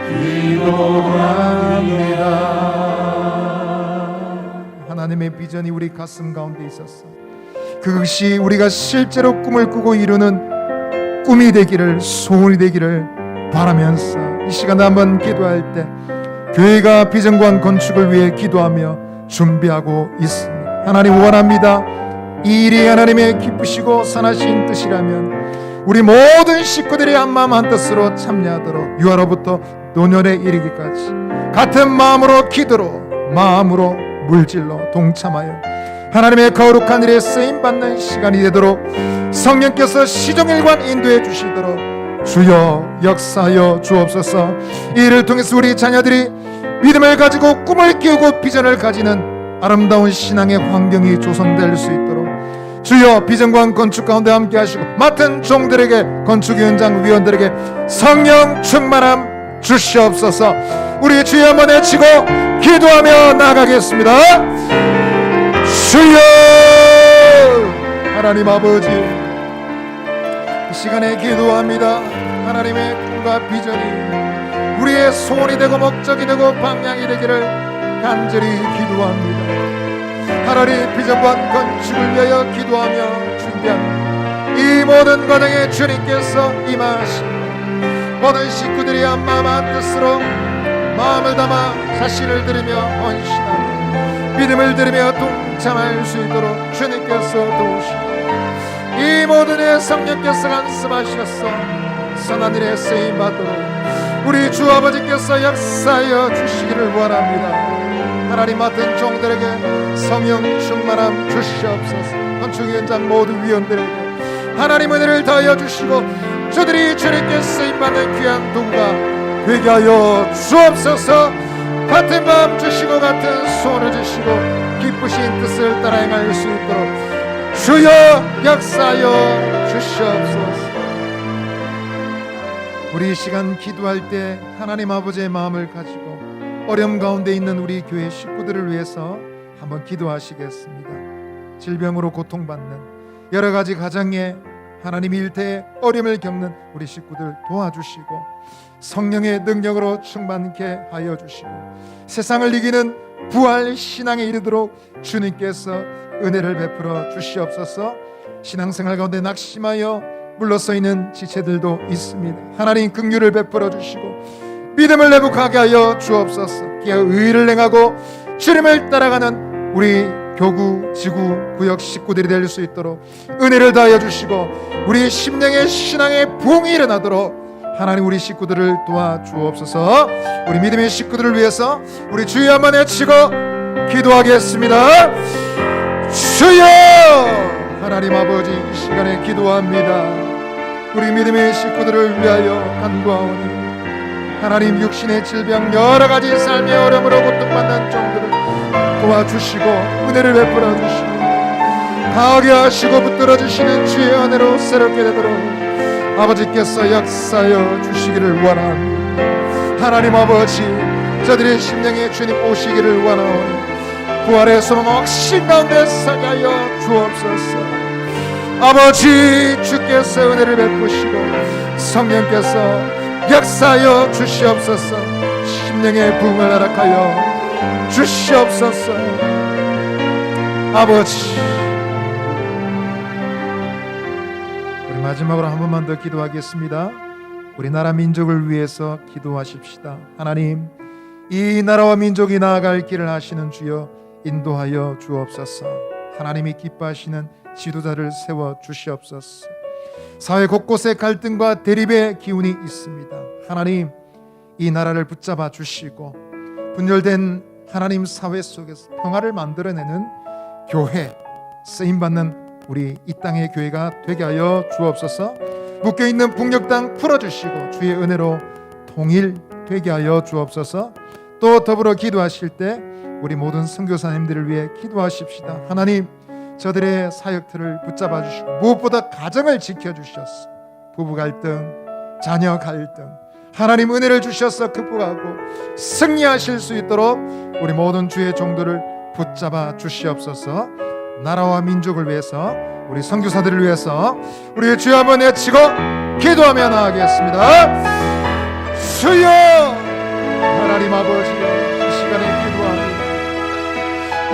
기도합니다. 하나님의 비전이 우리 가슴 가운데 있었어. 그것이 우리가 실제로 꿈을 꾸고 이루는 꿈이 되기를, 소원이 되기를 바라면서 이 시간에 한번 기도할 때 교회가 비전관 건축을 위해 기도하며 준비하고 있습니다. 하나님 원합니다. 이 일이 하나님의 기쁘시고 선하신 뜻이라면 우리 모든 식구들이 한마음 한뜻으로 참여하도록 유아로부터 노년에 이르기까지 같은 마음으로 기도로 마음으로 물질로 동참하여 하나님의 거룩한 일에 쓰임받는 시간이 되도록 성령께서 시종일관 인도해 주시도록 주여 역사하여 주옵소서. 이 일을 통해서 우리 자녀들이 믿음을 가지고 꿈을 키우고 비전을 가지는 아름다운 신앙의 환경이 조성될 수 있도록 주여 비전관 건축 가운데 함께 하시고 맡은 종들에게 건축 현장 위원들에게 성령 충만함 주시옵소서. 우리 주여 한번 외치고 기도하며 나가겠습니다. 주여! 하나님 아버지, 이 시간에 기도합니다. 하나님의 꿈과 비전이 우리의 소원이 되고 목적이 되고 방향이 되기를 간절히 기도합니다. 하나님 비전관 건축을 위하여 기도하며 준비합니다. 이 모든 과정에 주님께서 임하시고 모든 식구들이 마음 한 뜻으로 마음을 담아 자신을 드리며 헌신하며 믿음을 드리며 동참할 수 있도록 주님께서 도우시고 이 모든 의 성령께서 간섭하셔서 선한 일에 쓰임 받도록 우리 주 아버지께서 역사하여 주시기를 원합니다. 하나님 맡은 종들에게 성령 충만함 주시옵소서. 건축 현장 모든 위원들에게 하나님 은혜를 더하여 주시고 저들이 주님께 쓰임받는 귀한 도구가 되게 하여 주옵소서. 같은 마음 주시고 같은 소원을 주시고 기쁘신 뜻을 따라 행할 수 있도록 주여 역사하여 주시옵소서. 우리 이 시간 기도할 때 하나님 아버지의 마음을 가지고 어려움 가운데 있는 우리 교회 식구들을 위해서 한번 기도하시겠습니다. 질병으로 고통받는 여러 가지 가정에 하나님 일터에 어려움을 겪는 우리 식구들 도와주시고 성령의 능력으로 충만케 하여 주시고 세상을 이기는 부활 신앙에 이르도록 주님께서 은혜를 베풀어 주시옵소서. 신앙생활 가운데 낙심하여 물러서 있는 지체들도 있습니다. 하나님 긍휼을 베풀어 주시고 믿음을 회복하게 하여 주옵소서. 의를 행하고 주님을 따라가는 우리 교구, 지구, 구역 식구들이 될 수 있도록 은혜를 다하여 주시고 우리 심령의 신앙의 부흥이 일어나도록 하나님 우리 식구들을 도와주옵소서. 우리 믿음의 식구들을 위해서 우리 주여 한번 외치고 기도하겠습니다. 주여! 하나님 아버지 이 시간에 기도합니다. 우리 믿음의 식구들을 위하여 간구하오니 하나님 육신의 질병 여러 가지 삶의 어려움으로 고통받는 종들을 도와주시고 은혜를 베풀어 주시고 강하게 하시고 붙들어 주시는 주의 은혜로 새롭게 되도록 아버지께서 역사하여 주시기를 원합니다. 하나님 아버지 저들의 심령에 주님 오시기를 원하오니 부활의 소망 확신 가운데 서게 하여 주옵소서. 아버지 주께서 은혜를 베푸시고 성령께서 역사하여 주시옵소서. 심령의 부흥을 허락하여 주시옵소서. 아버지 우리 마지막으로 한 번만 더 기도하겠습니다. 우리 나라 민족을 위해서 기도하십시다. 하나님 이 나라와 민족이 나아갈 길을 하시는 주여 인도하여 주옵소서. 하나님이 기뻐하시는 지도자를 세워 주시옵소서. 사회 곳곳에 갈등과 대립의 기운이 있습니다. 하나님 이 나라를 붙잡아 주시고 분열된 하나님 사회 속에서 평화를 만들어내는 교회 쓰임받는 우리 이 땅의 교회가 되게 하여 주옵소서. 묶여있는 북녘 땅 풀어주시고 주의 은혜로 통일되게 하여 주옵소서. 또 더불어 기도하실 때 우리 모든 선교사님들을 위해 기도하십시다. 하나님 저들의 사역들을 붙잡아 주시고 무엇보다 가정을 지켜주셨어. 부부 갈등, 자녀 갈등 하나님 은혜를 주셔서 극복하고 승리하실 수 있도록 우리 모든 주의 종들을 붙잡아 주시옵소서. 나라와 민족을 위해서 우리 선교사들을 위해서 우리 주여 한번 외치고 기도하며 나아가겠습니다. 주여 하나님 아버지 이 시간에 기도합니다.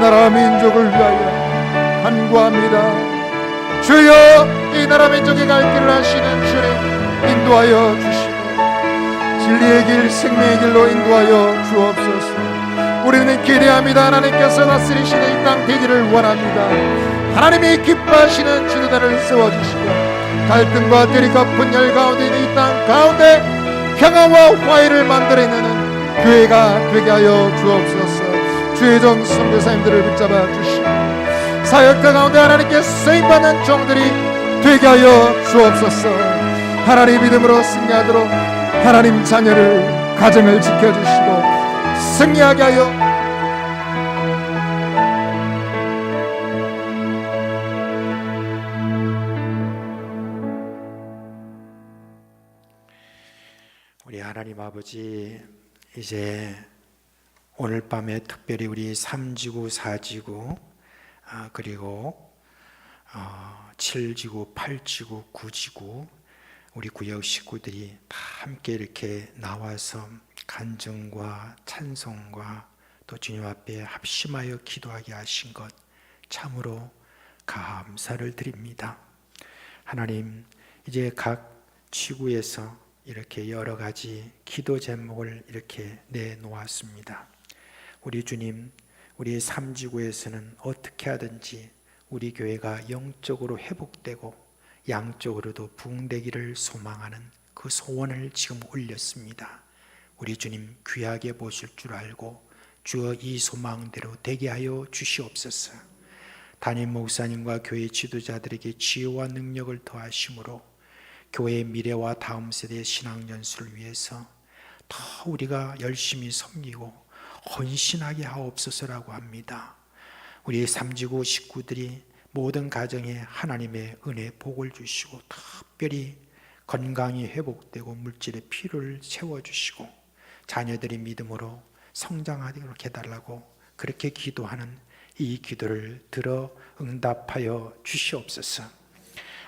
나라와 민족을 위하여 간구합니다. 주여 이 나라 민족의 갈 길을 하시는 주님 인도하여 주시고 진리의 길 생명의 길로 인도하여 주옵소서. 우리는 기대합니다. 하나님께서 다스리시는 이 땅 되기를 원합니다. 하나님이 기뻐하시는 지도자를 세워주시고 갈등과 대립과 분열 가운데 있는 이 땅 가운데 평화와 화해를 만들어내는 교회가 되게 하여 주옵소서. 주의 종 선교사님들을 붙잡아 주시고 사역자 가운데 하나님께 쓰임받는 종들이 되게 하여 주옵소서. 하나님 믿음으로 승리하도록 하나님 자녀를 가정을 지켜주시고 승리하게 하여 우리 하나님 아버지 이제 오늘 밤에 특별히 우리 3지구 4지구 그리고 7지구 8지구 9지구 우리 구역 식구들이 다 함께 이렇게 나와서 간증과 찬송과 또 주님 앞에 합심하여 기도하게 하신 것 참으로 감사를 드립니다. 하나님, 이제 각 지구에서 이렇게 여러 가지 기도 제목을 이렇게 내놓았습니다. 우리 주님, 우리 3지구에서는 어떻게 하든지 우리 교회가 영적으로 회복되고 양적으로도 부흥되기를 소망하는 그 소원을 지금 올렸습니다. 우리 주님 귀하게 보실 줄 알고 주어 이 소망대로 되게 하여 주시옵소서. 담임 목사님과 교회 지도자들에게 지혜와 능력을 더하심으로 교회의 미래와 다음 세대의 신앙 연수를 위해서 더 우리가 열심히 섬기고 헌신하게 하옵소서라고 합니다. 우리 3지구 식구들이 모든 가정에 하나님의 은혜 복을 주시고 특별히 건강이 회복되고 물질의 필요를 채워주시고 자녀들이 믿음으로 성장하도록 해달라고 그렇게 기도하는 이 기도를 들어 응답하여 주시옵소서.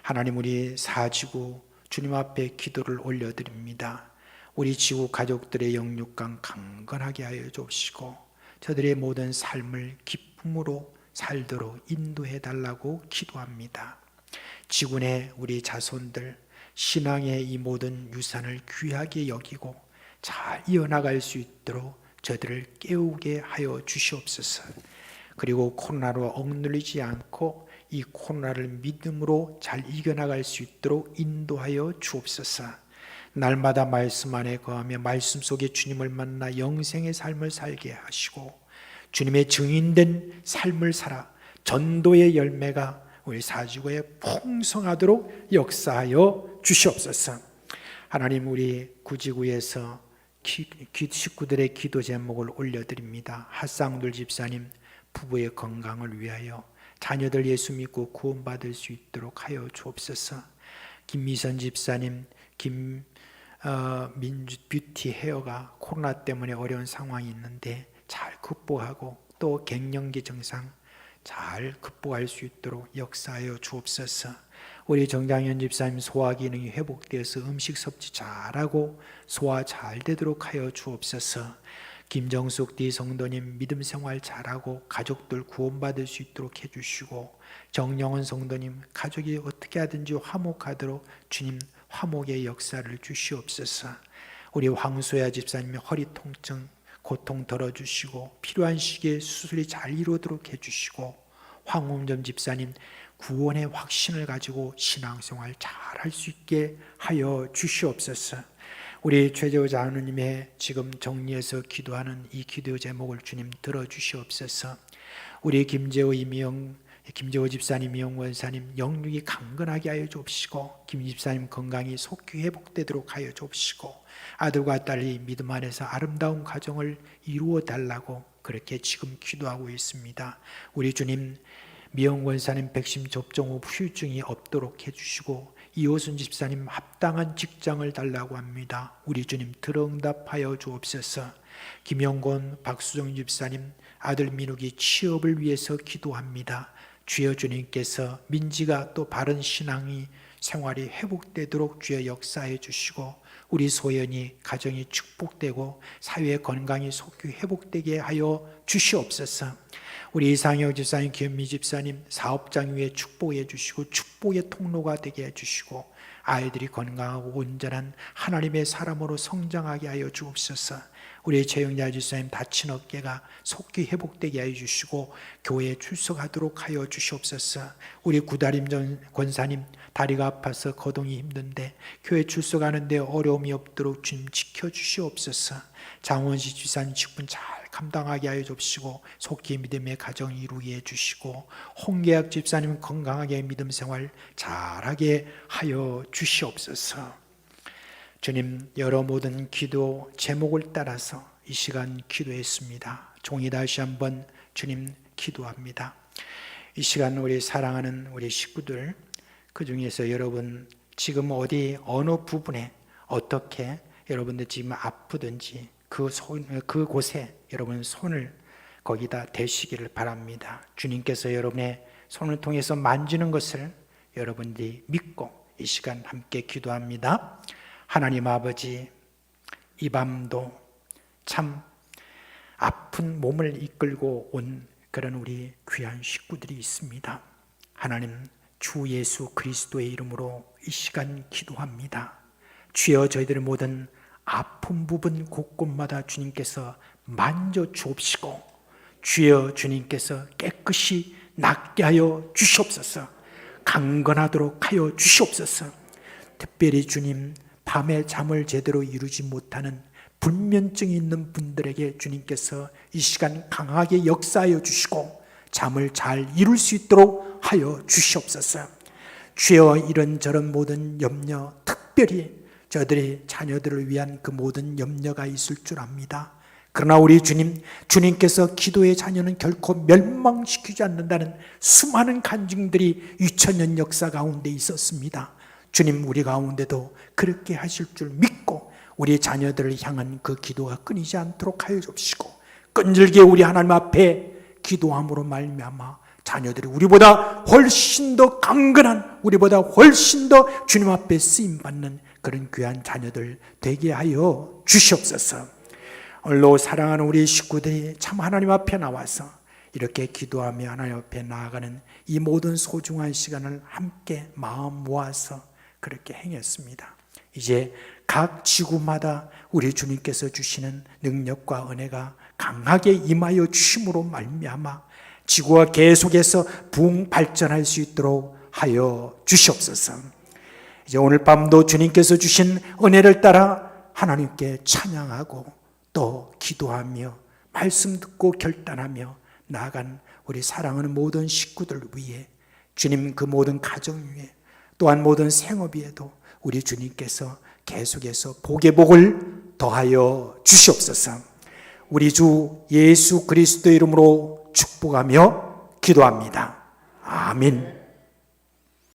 하나님, 우리 4지구 주님 앞에 기도를 올려드립니다. 우리 지구 가족들의 영육간 강건하게 하여 주시고 저들의 모든 삶을 기쁨으로 살도록 인도해 달라고 기도합니다. 지구 내 우리 자손들 신앙의 이 모든 유산을 귀하게 여기고 잘 이어나갈 수 있도록 저들을 깨우게 하여 주시옵소서. 그리고 코로나로 억눌리지 않고 이 코로나를 믿음으로 잘 이겨나갈 수 있도록 인도하여 주옵소서. 날마다 말씀 안에 거하며 말씀 속에 주님을 만나 영생의 삶을 살게 하시고 주님의 증인된 삶을 살아 전도의 열매가 우리 4지구에 풍성하도록 역사하여 주시옵소서. 하나님, 우리 9지구에서 식구들의 기도 제목을 올려드립니다. 핫상둘 집사님 부부의 건강을 위하여 자녀들 예수 믿고 구원받을 수 있도록 하여 주옵소서. 김미선 집사님 민주 뷰티 헤어가 코로나 때문에 어려운 상황이 있는데 잘 극복하고 또 갱년기 증상 잘 극복할 수 있도록 역사하여 주옵소서. 우리 정장현 집사님 소화 기능이 회복되어서 음식 섭취 잘하고 소화 잘 되도록 하여 주옵소서. 김정숙 뒤 성도님 믿음 생활 잘하고 가족들 구원받을 수 있도록 해주시고 정영원 성도님 가족이 어떻게 하든지 화목하도록 주님 화목의 역사를 주시옵소서. 우리 황소야 집사님의 허리 통증 고통 덜어주시고 필요한 시기에 수술이 잘 이루어지도록 해주시고 황홍점 집사님 구원의 확신을 가지고 신앙생활 잘 할 수 있게 하여 주시옵소서. 우리 최재호 하느님의 지금 정리해서 기도하는 이 기도 제목을 주님 들어주시옵소서. 우리 김재호 집사님, 이영 원사님 영육이 강건하게 하여 주옵시고 김 집사님 건강이 속히 회복되도록 하여 주옵시고 아들과 딸이 믿음 안에서 아름다운 가정을 이루어 달라고 그렇게 지금 기도하고 있습니다. 우리 주님 미영 원사님 백신 접종 후 후유증이 없도록 해주시고 이호순 집사님 합당한 직장을 달라고 합니다. 우리 주님 들응답하여 주옵소서. 김영곤 박수정 집사님 아들 민욱이 취업을 위해서 기도합니다. 주여 주님께서 민지가 또 바른 신앙이 생활이 회복되도록 주여 역사해 주시고 우리 소연이 가정이 축복되고 사회의 건강이 속히 회복되게 하여 주시옵소서. 우리 이상혁 집사님, 김미 집사님 사업장 위에 축복해 주시고 축복의 통로가 되게 해주시고 아이들이 건강하고 온전한 하나님의 사람으로 성장하게 하여 주옵소서. 우리 최영자 집사님 다친 어깨가 속히 회복되게 하여 주시고 교회에 출석하도록 하여 주시옵소서. 우리 구다림 권사님 다리가 아파서 거동이 힘든데 교회 출석하는데 어려움이 없도록 주님 지켜주시옵소서. 장원시 집사님 직분 잘 감당하게 하여 주시고 속히 믿음의 가정 이루게 해주시고 홍계학 집사님 건강하게 믿음 생활 잘하게 하여 주시옵소서. 주님 여러 모든 기도 제목을 따라서 이 시간 기도했습니다. 종이 다시 한번 주님 기도합니다. 이 시간 우리 사랑하는 우리 식구들 그 중에서 여러분 지금 어디 어느 부분에 어떻게 여러분들 지금 아프든지 그곳에 여러분 손을 거기다 대시기를 바랍니다. 주님께서 여러분의 손을 통해서 만지는 것을 여러분들이 믿고 이 시간 함께 기도합니다. 하나님 아버지, 이 밤도 참 아픈 몸을 이끌고 온 그런 우리 귀한 식구들이 있습니다. 하나님, 주 예수 그리스도의 이름으로 이 시간 기도합니다. 주여, 저희들의 모든 아픈 부분 곳곳마다 주님께서 만져 주옵시고, 주여, 주님께서 깨끗이 낫게 하여 주시옵소서. 강건하도록 하여 주시옵소서. 특별히 주님, 밤에 잠을 제대로 이루지 못하는 불면증이 있는 분들에게 주님께서 이 시간 강하게 역사하여 주시고 잠을 잘 이룰 수 있도록 하여 주시옵소서. 주여, 이런저런 모든 염려, 특별히 저들의 자녀들을 위한 그 모든 염려가 있을 줄 압니다. 그러나 우리 주님, 주님께서 기도의 자녀는 결코 멸망시키지 않는다는 수많은 간증들이 2000년 역사 가운데 있었습니다. 주님, 우리 가운데도 그렇게 하실 줄 믿고 우리 자녀들을 향한 그 기도가 끊이지 않도록 하여 주시고, 끈질게 우리 하나님 앞에 기도함으로 말미암아 자녀들이 우리보다 훨씬 더 강건한, 우리보다 훨씬 더 주님 앞에 쓰임받는 그런 귀한 자녀들 되게 하여 주시옵소서. 오늘도 사랑하는 우리 식구들이 참 하나님 앞에 나와서 이렇게 기도하며 하나님 앞에 나아가는 이 모든 소중한 시간을 함께 마음 모아서 그렇게 행했습니다. 이제 각 지구마다 우리 주님께서 주시는 능력과 은혜가 강하게 임하여 주심으로 말미암아 지구가 계속해서 부흥 발전할 수 있도록 하여 주시옵소서. 이제 오늘 밤도 주님께서 주신 은혜를 따라 하나님께 찬양하고 또 기도하며 말씀 듣고 결단하며 나아간 우리 사랑하는 모든 식구들 위해, 주님 그 모든 가정 위에, 또한 모든 생업 위에도 우리 주님께서 계속해서 복의 복을 더하여 주시옵소서. 우리 주 예수 그리스도의 이름으로 축복하며 기도합니다. 아멘.